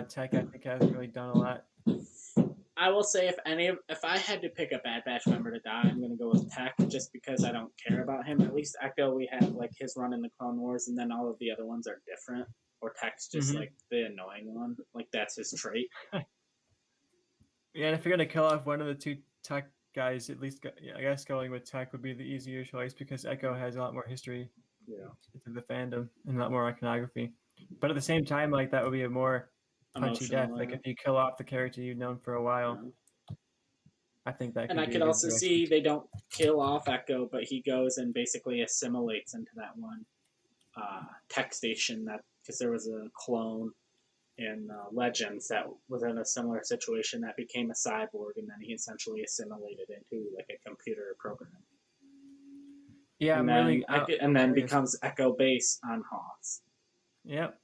Tech. I think hasn't really done a lot. I will say if I had to pick a Bad Batch member to die, I'm gonna go with Tech just because I don't care about him. At least Echo, we have like his run in the Clone Wars, and then all of the other ones are different. Or Tech's just like the annoying one, like that's his trait. Yeah, and if you're gonna kill off one of the two Tech guys, at least I guess going with Tech would be the easier choice because Echo has a lot more history Yeah, to the fandom and a lot more iconography. But at the same time, like that would be a more punchy death. emotional. Like if you kill off the character you've known for a while, Yeah. I think that And could I be a could good also direction. see they don't kill off Echo, but he goes and basically assimilates into that one tech station that because there was a clone in Legends that was in a similar situation that became a cyborg, and then he essentially assimilated into like a computer program, Yeah, and then I'm curious. becomes Echo Base on Hoth. Yep,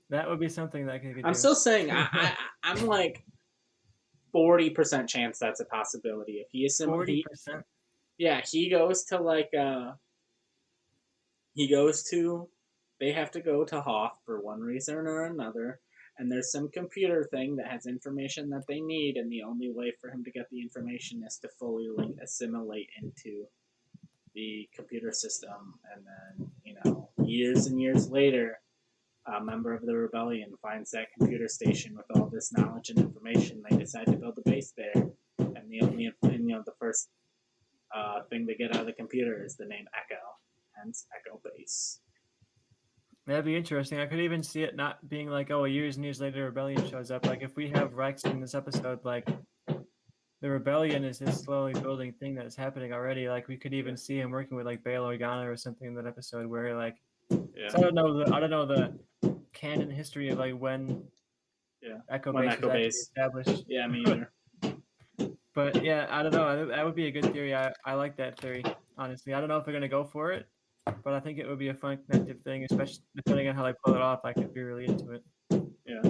that would be something that they could I'm do. still saying I'm like 40% chance that's a possibility. If 40%. yeah, he goes to like he goes to they have to go to Hoth for one reason or another. and there's some computer thing that has information that they need, and the only way for him to get the information is to fully like assimilate into the computer system. And then, years and years later, a member of the rebellion finds that computer station with all this knowledge and information. They decide to build a base there, and the first thing they get out of the computer is the name Echo, hence Echo Base. That'd be interesting. I could even see it not being like, oh, years and years later, Rebellion shows up. Like, if we have Rex in this episode, like, the Rebellion is this slowly building thing that's happening already. Like, we could even see him working with, like, Bail Organa or something in that episode where, like, so I don't know the canon history of, like, when Echo Base was actually established. Yeah, me either. But, yeah, I don't know. That would be a good theory. I like that theory, honestly. I don't know if they're going to go for it, but I think it would be a fun connective thing, especially depending on how they pull it off. I could be really into it. Yeah.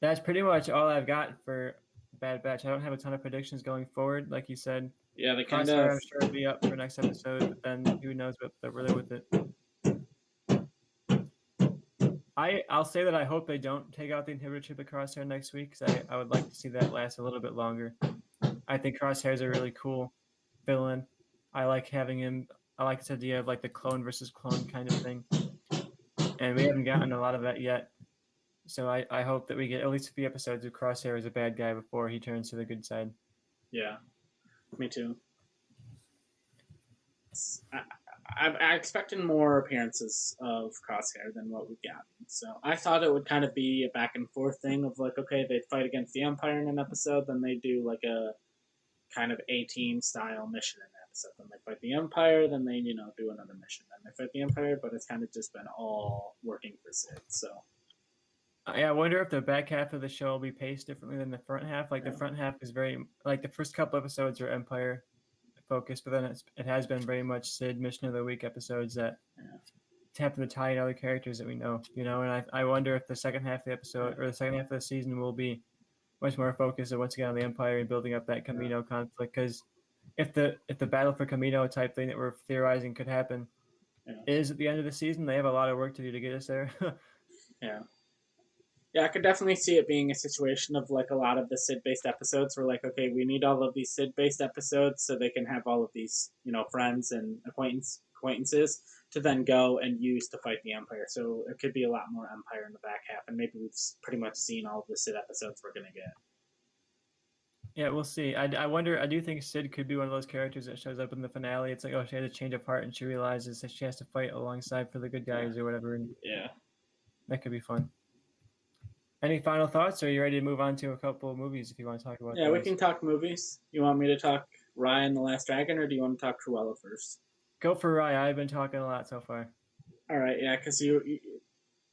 That's pretty much all I've got for Bad Batch. I don't have a ton of predictions going forward, like you said. Yeah, they I'm sure will be up for next episode, but then who knows what they're really with it. I'll say that I hope they don't take out the inhibitor chip of Crosshair next week, because I would like to see that last a little bit longer. I think Crosshair is a really cool villain. I like having him. I like this idea of like the clone versus clone kind of thing, and we haven't gotten a lot of that yet. So I hope that we get at least a few episodes of Crosshair as a bad guy before he turns to the good side. Yeah, me too. I expected more appearances of Crosshair than what we got. So I thought it would kind of be a back and forth thing of like, okay, they'd fight against the Empire in an episode, then they do like a kind of A-Team style mission in an episode. Then they fight the Empire, then they, do another mission. Then they fight the Empire, but it's kind of just been all working for Sid. So yeah, I wonder if the back half of the show will be paced differently than the front half. Like the front half is very like the first couple episodes are Empire focused, but then it has been very much Sid Mission of the Week episodes that tap into tie in other characters that we know. And I wonder if the second half of the episode or the second half of the season will be much more focused once again on the Empire and building up that Camino conflict. Because if the battle for Camino type thing that we're theorizing could happen is at the end of the season, they have a lot of work to do to get us there. Yeah, I could definitely see it being a situation of like a lot of the Sid-based episodes where like, okay, we need all of these Sid-based episodes so they can have all of these, friends and acquaintances to then go and use to fight the Empire. So it could be a lot more Empire in the back half, and maybe we've pretty much seen all of the Sid episodes we're gonna get. Yeah, we'll see. I wonder. I do think Sid could be one of those characters that shows up in the finale. It's like, oh, she had a change of heart and she realizes that she has to fight alongside for the good guys or whatever. And that could be fun. Any final thoughts, or are you ready to move on to a couple of movies if you want to talk about those? We can talk movies. You want me to talk Raya and the Last Dragon, or do you want to talk Cruella first? Go for Raya. I've been talking a lot so far. All right, yeah, because you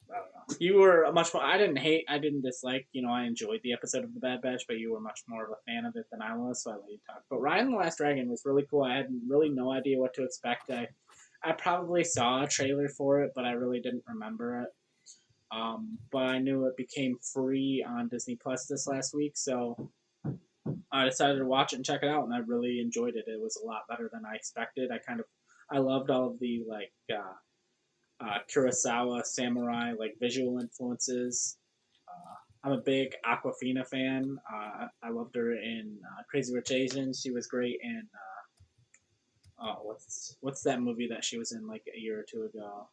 I don't know. You were much more. I didn't dislike. I enjoyed the episode of The Bad Batch, but you were much more of a fan of it than I was, so I let you talk. But Raya and the Last Dragon was really cool. I had really no idea what to expect. I probably saw a trailer for it, but I really didn't remember it. But I knew it became free on Disney Plus this last week, so I decided to watch it and check it out, and I really enjoyed it. It was a lot better than I expected. I loved all of the Kurosawa samurai visual influences. I'm a big Aquafina fan. I loved her in Crazy Rich Asians. She was great in what's that movie that she was in like a year or two ago?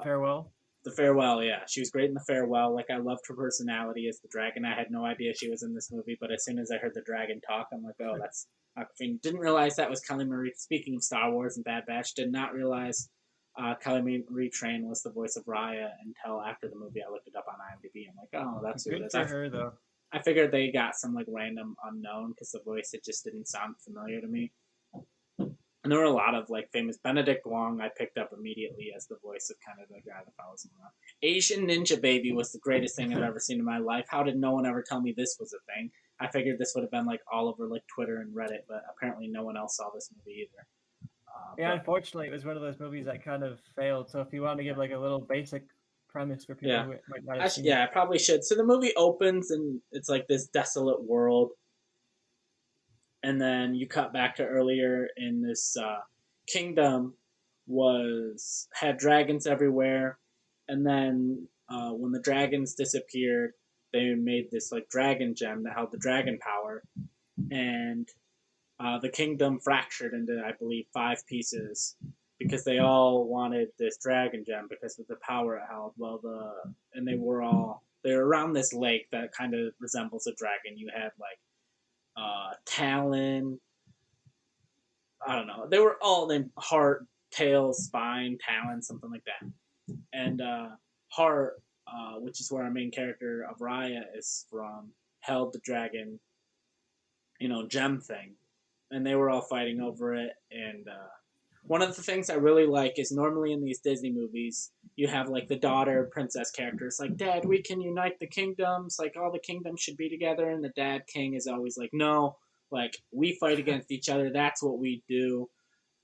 Farewell. The Farewell, yeah. She was great in The Farewell. I loved her personality as the dragon. I had no idea she was in this movie, but as soon as I heard the dragon talk, I'm like, oh, that's Aquafina. Didn't realize that was Kelly Marie. Speaking of Star Wars and Bad Batch, did not realize Kelly Marie Tran was the voice of Raya until after the movie. I looked it up on IMDb. I'm like, oh, that's who it is. Good for her, though. I figured they got some random unknown because the voice, it just didn't sound familiar to me. And there were a lot of famous. Benedict Wong I picked up immediately as the voice of kind of the guy that follows him around. Asian Ninja Baby was the greatest thing I've ever seen in my life. How did no one ever tell me this was a thing? I figured this would have been all over Twitter and Reddit, but apparently no one else saw this movie either. Unfortunately, it was one of those movies that kind of failed. So if you want to give a little basic premise for people who might not have seen it. I probably should. So the movie opens and it's this desolate world. And then you cut back to earlier in this kingdom had dragons everywhere. And then when the dragons disappeared, they made this like dragon gem that held the dragon power, and the kingdom fractured into, I believe, 5 pieces because they all wanted this dragon gem because of the power it held. Well, they were around this lake that kind of resembles a dragon. You had like Talon. I don't know. They were all named Heart, Tail, Spine, Talon, something like that. And Heart, which is where our main character of Raya is from, held the dragon, gem thing, and they were all fighting over it. And one of the things I really like is normally in these Disney movies, you have like the daughter princess characters like, Dad, we can unite the kingdoms. Like all the kingdoms should be together, and the dad king is always like, no, like we fight against each other. That's what we do.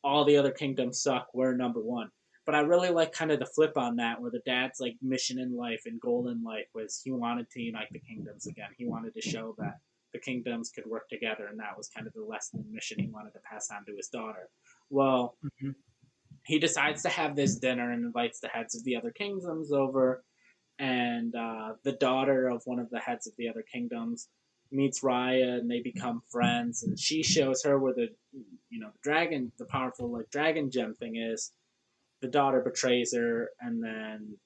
All the other kingdoms suck. We're number one. But I really like kind of the flip on that, where the dad's like mission in life and goal in life was he wanted to unite the kingdoms again. He wanted to show that the kingdoms could work together, and that was kind of the lesson and mission he wanted to pass on to his daughter. Well, Mm-hmm. he decides to have this dinner and invites the heads of the other kingdoms over, and the daughter of one of the heads of the other kingdoms meets Raya, and they become friends. And she shows her where the dragon, the powerful like dragon gem thing is. The daughter betrays her, and then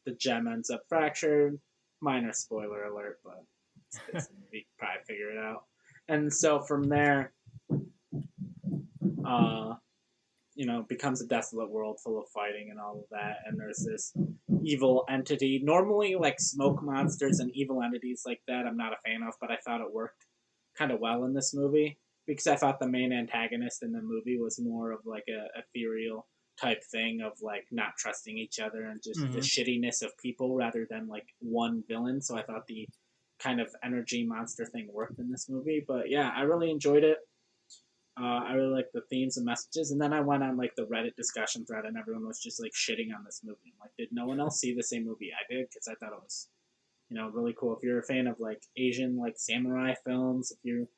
the gem ends up fractured. Minor spoiler alert, but it's you can probably figure it out. And so from there, uh, becomes a desolate world full of fighting and all of that. And there's this evil entity. Normally, like smoke monsters and evil entities like that, I'm not a fan of, but I thought it worked kind of well in this movie because I thought the main antagonist in the movie was more of like a ethereal type thing of like not trusting each other and just the Mm-hmm. shittiness of people rather than like one villain. So I thought the kind of energy monster thing worked in this movie. But yeah, I really enjoyed it. I really like the themes and messages. And then I went on like the Reddit discussion thread, and everyone was just like shitting on this movie. I'm like, did no one else see the same movie I did? Because I thought it was, really cool. If you're a fan of like Asian like samurai films, if you're,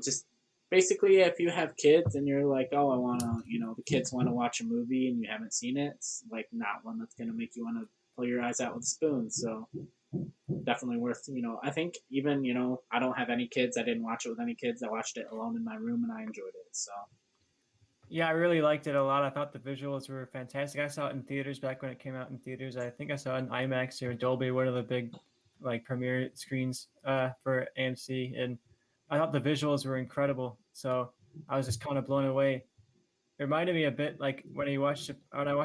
just basically if you have kids and you're like, oh, I want to, the kids want to watch a movie and you haven't seen it, it's like not one that's gonna make you want to pull your eyes out with a spoon. So definitely worth, I think even, I don't have any kids. I didn't watch it with any kids. I watched it alone in my room and I enjoyed it. So Yeah, I really liked it a lot. I thought the visuals were fantastic. I saw it in theaters back when it came out in theaters. I think I saw it in IMAX or Dolby, one of the big like premiere screens for AMC, and I thought the visuals were incredible. So I was just kind of blown away. It reminded me a bit like when I watched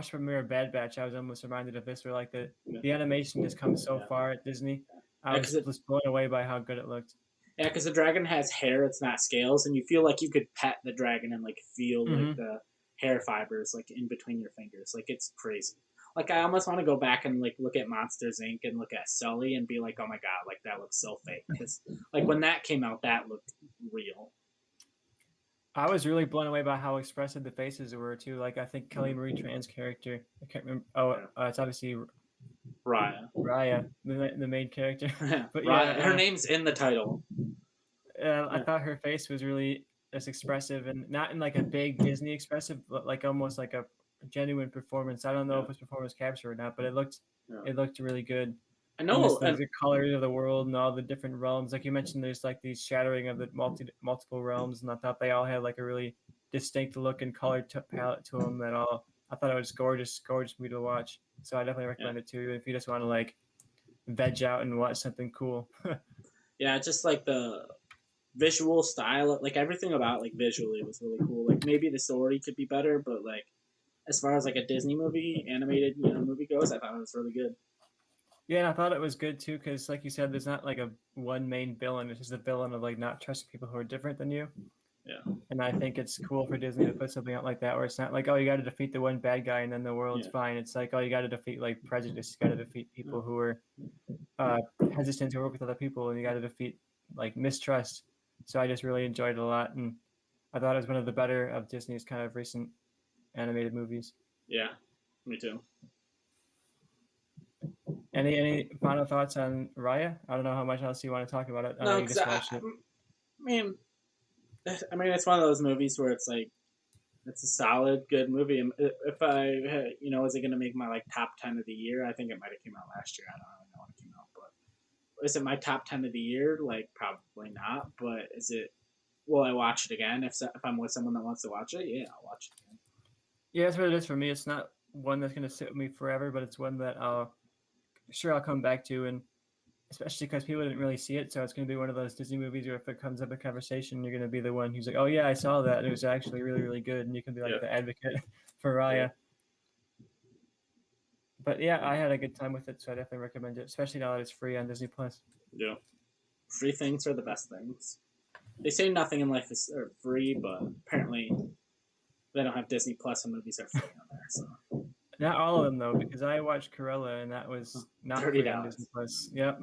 premiere of Bad Batch. I was almost reminded of this, where like yeah, the animation has come so yeah, far at Disney. I yeah, was just blown away by how good it looked. because the dragon has hair. It's not scales, and you feel like you could pet the dragon and like feel like Mm-hmm. the hair fibers like in between your fingers. Like it's crazy. Like I almost want to go back and like look at Monsters Inc. and look at Sully and be like, oh my god, like that looks so fake. Because like when that came out, that looked real. I was really blown away by how expressive the faces were too. Like I think Kelly Marie Tran's character, I can't remember. Oh, Yeah. it's obviously Raya. Raya, the main character. But Raya. Her yeah, name's in the title. I Yeah. thought her face was really as expressive, and not in like a big Disney expressive, but like almost like a genuine performance. I don't know Yeah. if it's performance capture or not, but Yeah. it looked really good. I And know. just And the colors of the world and all the different realms, like you mentioned, there's like these shattering of the multiple realms, and I thought they all had like a really distinct look and color palette to them. That all I thought it was gorgeous movie to watch. So I definitely yeah. recommend it too if you just want to like veg out and watch something cool. Yeah, just like the visual style, like everything about like visually was really cool. Like maybe the story could be better, but like as far as like a Disney movie, animated, movie goes, I thought it was really good. Yeah, and I thought it was good too because, like you said, there's not like a one main villain. It's just a villain of like not trusting people who are different than you. Yeah. And I think it's cool for Disney to put something out like that, where it's not like, oh, you got to defeat the one bad guy and then the world's Yeah. fine. It's like, oh, you got to defeat like prejudice. You got to defeat people who are hesitant to work with other people, and you got to defeat like mistrust. So I just really enjoyed it a lot, and I thought it was one of the better of Disney's kind of recent animated movies. Yeah. Me too. Any final thoughts on Raya? I don't know how much else you want to talk about it. I know No, you because just watched it. mean, I mean, it's one of those movies where it's like It's a solid, good movie. If I, is it going to make my like top 10 of the year? I think it might have came out last year. I don't really know when it came out, but is it my top 10 of the year? Like probably not. But is it? Will I watch it again if I'm with someone that wants to watch it? Yeah, I'll watch it again. Yeah, that's what it is for me. It's not one that's gonna sit with me forever, but it's one that I'll come back to, and especially because people didn't really see it, so it's gonna be one of those Disney movies where if it comes up in conversation, you're gonna be the one who's like, "Oh yeah, I saw that, and it was actually really, really good," and you can be Yeah, like the advocate for yeah, Raya. But yeah, I had a good time with it, so I definitely recommend it, especially now that it's free on Disney Plus. yeah. Free things are the best things. They say nothing in life is free, but apparently they don't have Disney Plus and movies are free on there. So Not all of them though, because I watched Cruella, and that was not free on Disney $30. Plus. Yep.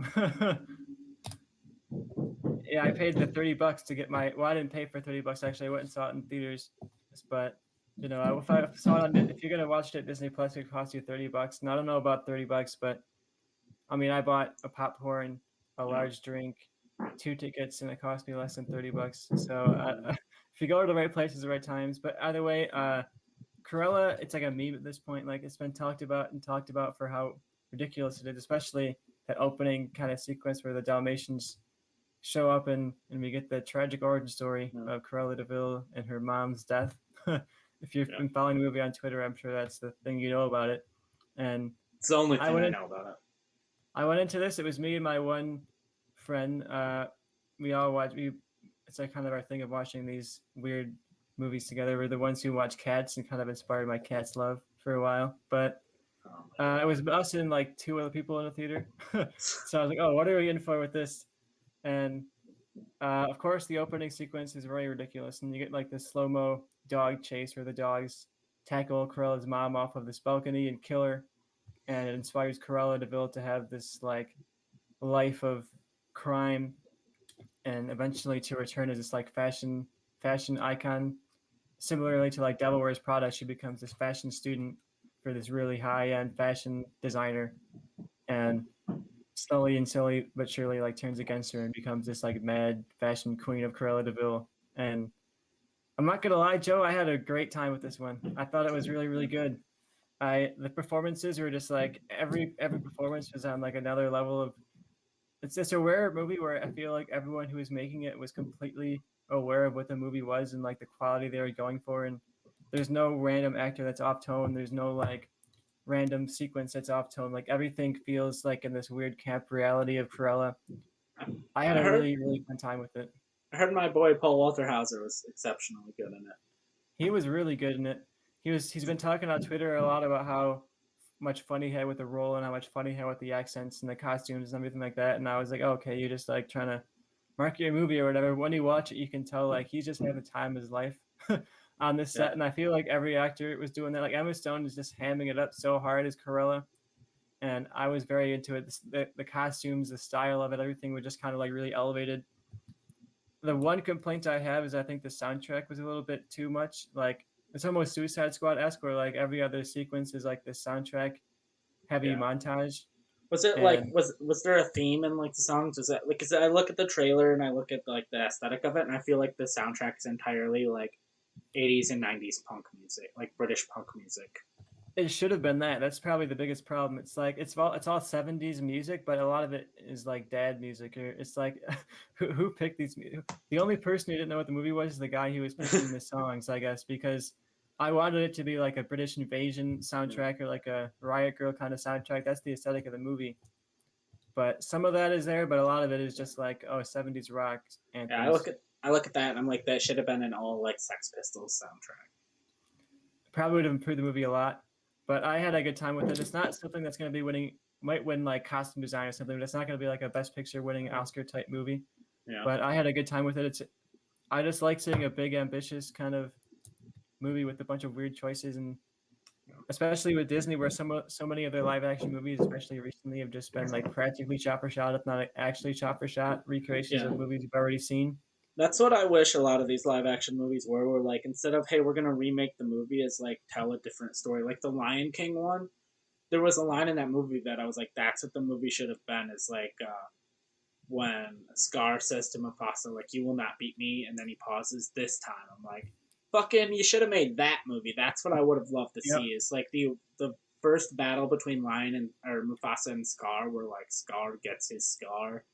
Yeah, I paid the $30 to get my. Well, I didn't pay for $30 actually. I went and saw it in theaters, but if I saw it on, if you're gonna watch it at Disney Plus, it costs you $30. And I don't know about $30, but I mean, I bought a popcorn, a Yeah, large drink, 2 tickets, and it cost me less than $30. So if you go to the right places, the right times. But either way, Cruella, it's like a meme at this point. Like it's been talked about and talked about for how ridiculous it is, especially that opening kind of sequence where the Dalmatians show up and we get the tragic origin story yeah, of Cruella de Vil and her mom's death. If you've yeah. been following the movie on Twitter, I'm sure that's the thing you know about it. And It's the only I thing went I in, know about it. I went into this. It was me and my one friend. We all watch. It's like kind of our thing of watching these weird movies together. We're the ones who watch Cats and kind of inspired my Cats love for a while. But Oh my it god. was us and like two other people in the theater. So I was like, "Oh, what are we in for with this?" And of course, the opening sequence is very ridiculous, and you get like this slow mo dog chase where the dogs tackle Corella's mom off of this balcony and kill her, and it inspires Cruella de Vil to have this like life of crime, and eventually to return as this like fashion icon. Similarly to like Devil Wears Prada, she becomes this fashion student for this really high end fashion designer, and slowly and slowly but surely like turns against her and becomes this like mad fashion queen of Cruella de Vil. And I'm not gonna lie, Joe, I had a great time with this one. I thought it was really, really good. I The performances were just like every performance was on like another level of. It's just a rare movie where I feel like everyone who was making it was completely aware of what the movie was and like the quality they were going for. And there's no random actor that's off tone. There's no like random sequence that's off tone. Like everything feels like in this weird camp reality of Cruella. I had I a heard really, really fun time with it. I heard my boy Paul Walterhauser was exceptionally good in it. He was really good in it. He's been talking on Twitter a lot about how much fun he had with the role and how much fun he had with the accents and the costumes and everything like that. And I was like, oh, okay, you're just like trying to market your movie or whatever. When you watch it, you can tell like he's just having the time of his life on this Yeah, set. And I feel like every actor was doing that. Like Emma Stone is just hamming it up so hard as Cruella. And I was very into it. The costumes, the style of it, everything was just kind of like really elevated. The one complaint I have is I think the soundtrack was a little bit too much. Like it's almost Suicide Squad esque, where like every other sequence is like this soundtrack heavy yeah. montage. Was it like And was there a theme in like the songs? Was it like? Cause I look at the trailer and I look at like the aesthetic of it, and I feel like the soundtrack is entirely like 80s and 90s punk music, like British punk music. it should have been that. That's probably the biggest problem. It's like it's all 70s music, but a lot of it is like dad music. Or it's like who picked these? The only person who didn't know what the movie was is the guy who was picking the songs, I guess, because I wanted it to be like a British invasion Yeah, soundtrack or like a Riot Girl kind of soundtrack. That's the aesthetic of the movie. But some of that is there, but a lot of it is just like 70s rock yeah. anthems. I look at that and I'm like, that should have been an all like Sex Pistols soundtrack. Probably would have improved the movie a lot, but I had a good time with it. It's not something that's going to be winning, might win like costume design or something, but it's not going to be like a Best Picture winning Oscar type movie. Yeah, But I had a good time with it. I just like seeing a big, ambitious kind of movie with a bunch of weird choices, and yeah, especially with Disney, where so many of their live action movies, especially recently, have just been like practically shot for shot, if not actually shot for shot recreations yeah. of movies you've already seen. That's what I wish a lot of these live action movies were. Were like instead of hey, we're gonna remake the movie, as like tell a different story. Like the Lion King one, there was a line in that movie that I was like, that's what the movie should have been. Is like when Scar says to Mufasa, like, "You will not beat me," and then he pauses. This time, I'm like, fucking, you should have made that movie. That's what I would have loved to see. Yep. Is like the first battle between Lion and or Mufasa and Scar, where like Scar gets his scar,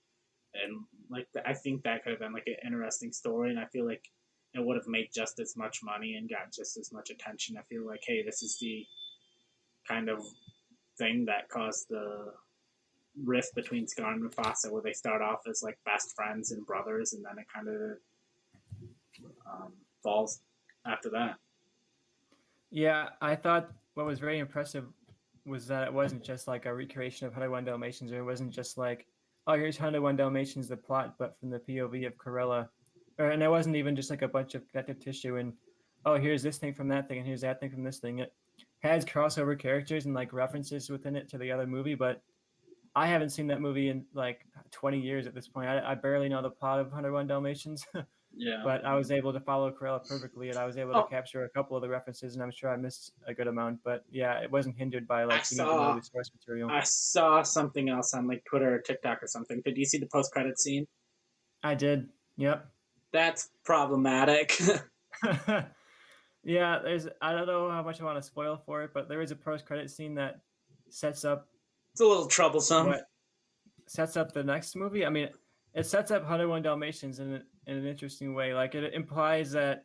and like I think that could have been like an interesting story, and I feel like it would have made just as much money and got just as much attention. I feel like, hey, this is the kind of thing that caused the rift between Scar and Mufasa, where they start off as like best friends and brothers, and then it kind of falls after that. Yeah, I thought what was very impressive was that it wasn't just like a recreation of 101 Dalmatians, or it wasn't just like, oh, here's 101 Dalmatians, the plot, but from the POV of Cruella. And it wasn't even just like a bunch of connective tissue and, oh, here's this thing from that thing, and here's that thing from this thing. It has crossover characters and like references within it to the other movie, but I haven't seen that movie in like 20 years at this point. I barely know the plot of 101 Dalmatians. Yeah. But I was able to follow Cruella perfectly, and I was able to Oh, capture a couple of the references, and I'm sure I missed a good amount. But yeah, it wasn't hindered by I like you need to know saw the source material. I saw something else on like Twitter or TikTok or something. Did you see the post credit scene? I did. Yep. That's problematic. Yeah, there's. I don't know how much I want to spoil for it, but there is a post-credit scene that sets up It's a little troublesome. what sets up the next movie. I mean, it sets up 101 Dalmatians in an interesting way. Like it implies that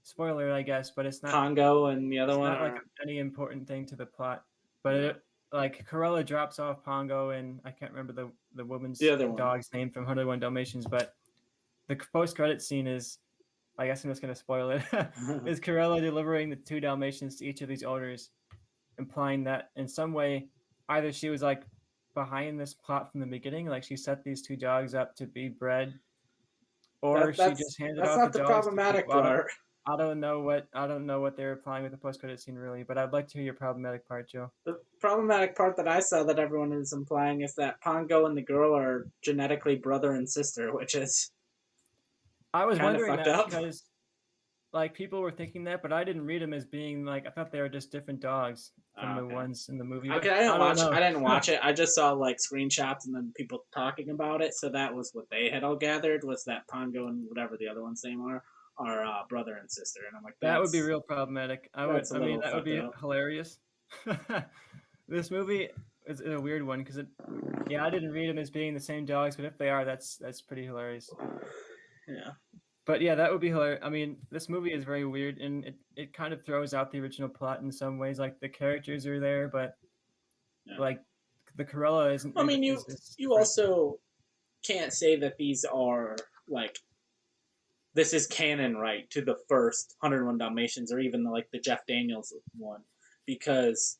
spoiler, I guess, but Pongo and the other it's one not like are any important thing to the plot. But yeah. like Cruella drops off Pongo, and I can't remember the The woman's other one. dog's name from 101 Dalmatians. But the post credit scene is, I guess I'm just gonna spoil it. Is Cruella delivering the 2 Dalmatians to each of these owners, implying that in some way either she was like behind this plot from the beginning, like she set these 2 dogs up to be bred, or That she just handed that's off the not the dogs to problematic people. part. I don't know what they're implying with the post credit scene really, but I'd like to hear your problematic part, Joe. The problematic part that I saw that everyone is implying is that Pongo and the girl are genetically brother and sister, which is I was kind of wondering fucked that up. because like people were thinking that, but I didn't read them as being like I thought they were just different dogs from the Okay. ones in the movie. Okay, But I don't know. I didn't watch it. I just saw like screenshots and then people talking about it. So that was what they had all gathered was that Pongo and whatever the other one's name are brother and sister. And I'm like, That would be real problematic. that's a I mean, little that would fucked be up. hilarious. This movie is a weird one because yeah, I didn't read them as being the same dogs, but if they are, that's pretty hilarious. Yeah. But yeah, that would be hilarious. I mean, this movie is very weird, and it kind of throws out the original plot in some ways. Like the characters are there, but Yeah. like the Cruella isn't I mean, is you different. also can't say that these are like this is canon right to the first 101 Dalmatians or even like the Jeff Daniels one because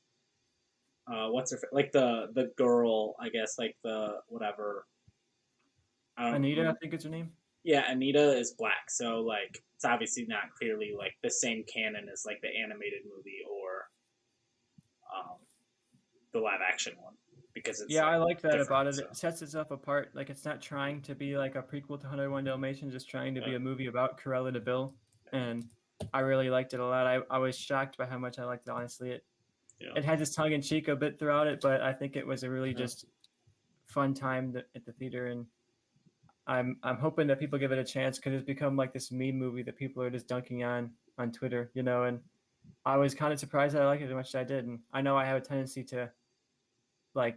what's her like the girl I guess like the whatever I don't Anita, I remember. think is her name. Yeah, Anita is black, so like it's obviously not clearly like the same canon as like the animated movie or um, the live action one because it's Yeah, like I like that about different. it. So It sets itself apart. Like it's not trying to be like a prequel to 101 Dalmatians, it's trying to yeah, be a movie about Cruella de Vil, and I really liked it a lot. I was shocked by how much I liked it. Honestly, yeah, it had this tongue in cheek a bit throughout it, but I think it was a really yeah, just fun time at the theater, and I'm hoping that people give it a chance because it's become like this meme movie that people are just dunking on Twitter, you know. And I was kind of surprised that I liked it as much as I did, and I know I have a tendency to like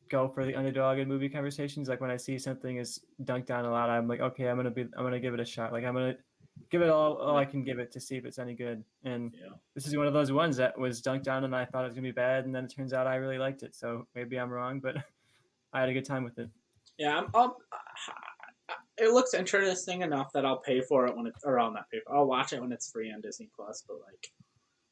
go for the underdog in movie conversations. Like when I see something is dunked on a lot, I'm like, okay, I'm gonna give it a shot. Like I'm gonna give it all yeah, I can give it to see if it's any good. And yeah. this is one of those ones that was dunked on, and I thought it was gonna be bad, and then it turns out I really liked it. So maybe I'm wrong, but I had a good time with it. Yeah, it looks interesting enough that I'll pay for it when it's or I'll not pay for. I'll watch it when it's free on Disney Plus, but like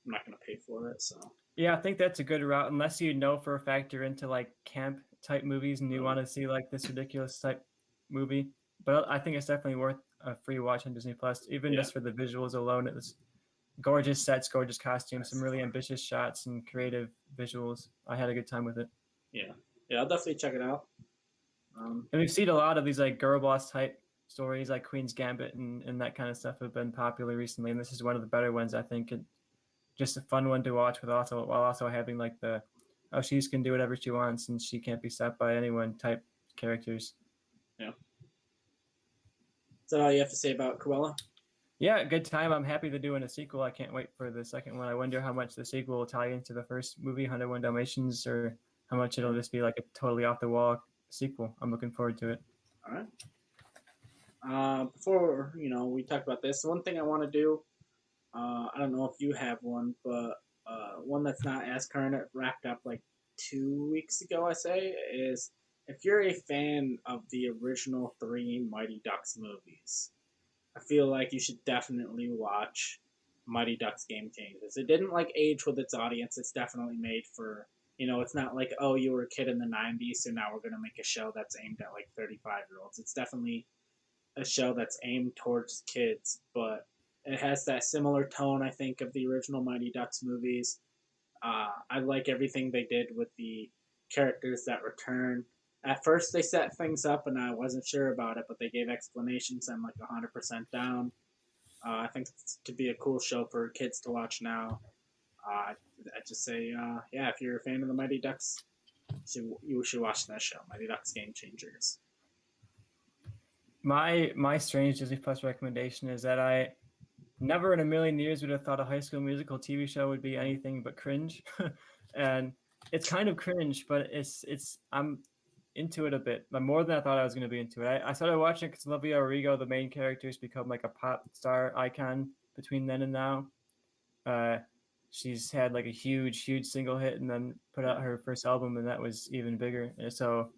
I'm not gonna pay for it. So Yeah, I think that's a good route, unless you know for a fact you're into like camp type movies and you want to see like this ridiculous type movie. But I think it's definitely worth a free watch on Disney Plus, even yeah, just for the visuals alone. It was gorgeous sets, gorgeous costumes, some really ambitious shots and creative visuals. I had a good time with it. yeah, yeah. I'll definitely check it out. And we've seen a lot of these like girl boss type stories, like Queen's Gambit and that kind of stuff have been popular recently. And this is one of the better ones, I think. Just a fun one to watch with also while also having like the oh she can do whatever she wants and she can't be stopped by anyone type characters. Yeah. Is that all you have to say about Cruella? Yeah, good time. I'm happy they're doing a sequel. I can't wait for the second one. I wonder how much the sequel will tie into the first movie, 101 Dalmatians, or how much it'll Yeah. just be like a totally off the wall sequel. I'm looking forward to it. All right. Before we talk about this, one thing I want to do. I don't know if you have one, but one that's not as current. It wrapped up like 2 weeks ago. I say is if you're a fan of the original three Mighty Ducks movies, I feel like you should definitely watch Mighty Ducks Game Changers. It didn't like age with its audience. It's definitely made for it's not like, oh, you were a kid in the '90s, so now we're gonna make a show that's aimed at like 35-year-olds. It's definitely a show that's aimed towards kids, but it has that similar tone, I think, of the original Mighty Ducks movies. I like everything they did with the characters that return. At first, they set things up, and I wasn't sure about it, but they gave explanations. I'm like 100% down. I think it's to be a cool show for kids to watch now. I just say, yeah, if you're a fan of the Mighty Ducks, you should watch that show, Mighty Ducks Game Changers. My strange Disney Plus recommendation is that I never in a million years would have thought a High School Musical TV show would be anything but cringe, and it's kind of cringe, but it's I'm into it a bit, but more than I thought I was going to be into it. I started watching because Olivia Rodrigo, the main character, has become like a pop star icon between then and now. Uh, she's had like a huge single hit, and then put out Yeah, her first album, and that was even bigger. And so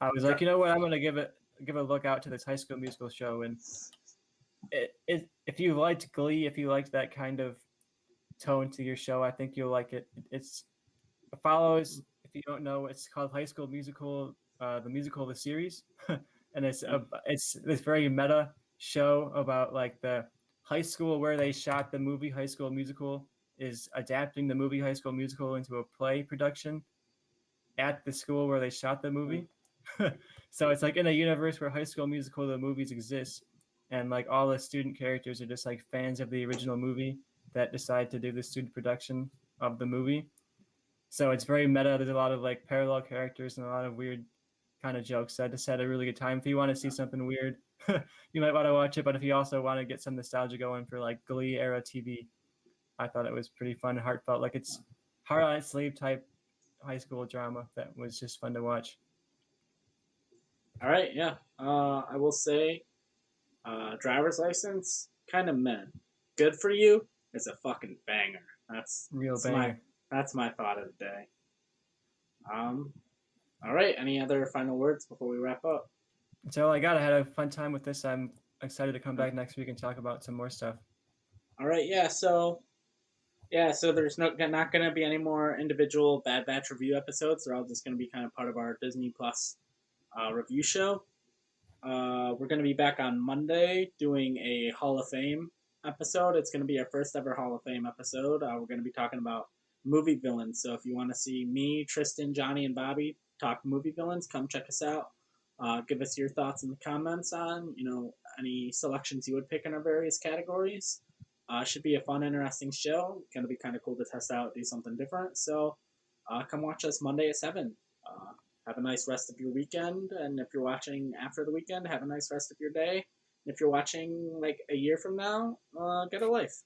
I was yeah. like, you know what, I'm gonna give a look out to this High School Musical show, and if you liked Glee, if you liked that kind of tone to your show, I think you'll like it. It follows. If you don't know, it's called High School Musical, the musical, the series, and it's this very meta show about like the high school where they shot the movie High School Musical is adapting the movie High School Musical into a play production at the school where they shot the movie. So it's like in a universe where High School Musical the movies exist, and like all the student characters are just like fans of the original movie that decide to do the student production of the movie. So it's very meta. There's a lot of like parallel characters and a lot of weird kind of jokes. So I just had a really good time. If you want to see something weird, you might want to watch it. But if you also want to get some nostalgia going for like Glee era TV, I thought it was pretty fun, heartfelt. Like it's heart on its sleeve type high school drama that was just fun to watch. All right, yeah. I will say, driver's license, kind of meh. Good for you. It's a fucking banger. That's Real that's my banger. that's my thought of the day. Um, all right. Any other final words before we wrap up? That's all I got. I had a fun time with this. I'm excited to come back next week and talk about some more stuff. All right. So there's not going to be any more individual Bad Batch review episodes. They're all just going to be kind of part of our Disney Plus review show. We're going to be back on Monday doing a Hall of Fame episode. It's going to be our first ever Hall of Fame episode. We're going to be talking about movie villains. So if you want to see me, Tristan, Johnny, and Bobby talk movie villains, come check us out. Give us your thoughts in the comments on any selections you would pick in our various categories. Should be a fun, interesting show. Going to be kind of cool to test out, do something different. So come watch us Monday at 7. Have a nice rest of your weekend. And if you're watching after the weekend, have a nice rest of your day. And if you're watching like a year from now, get a life.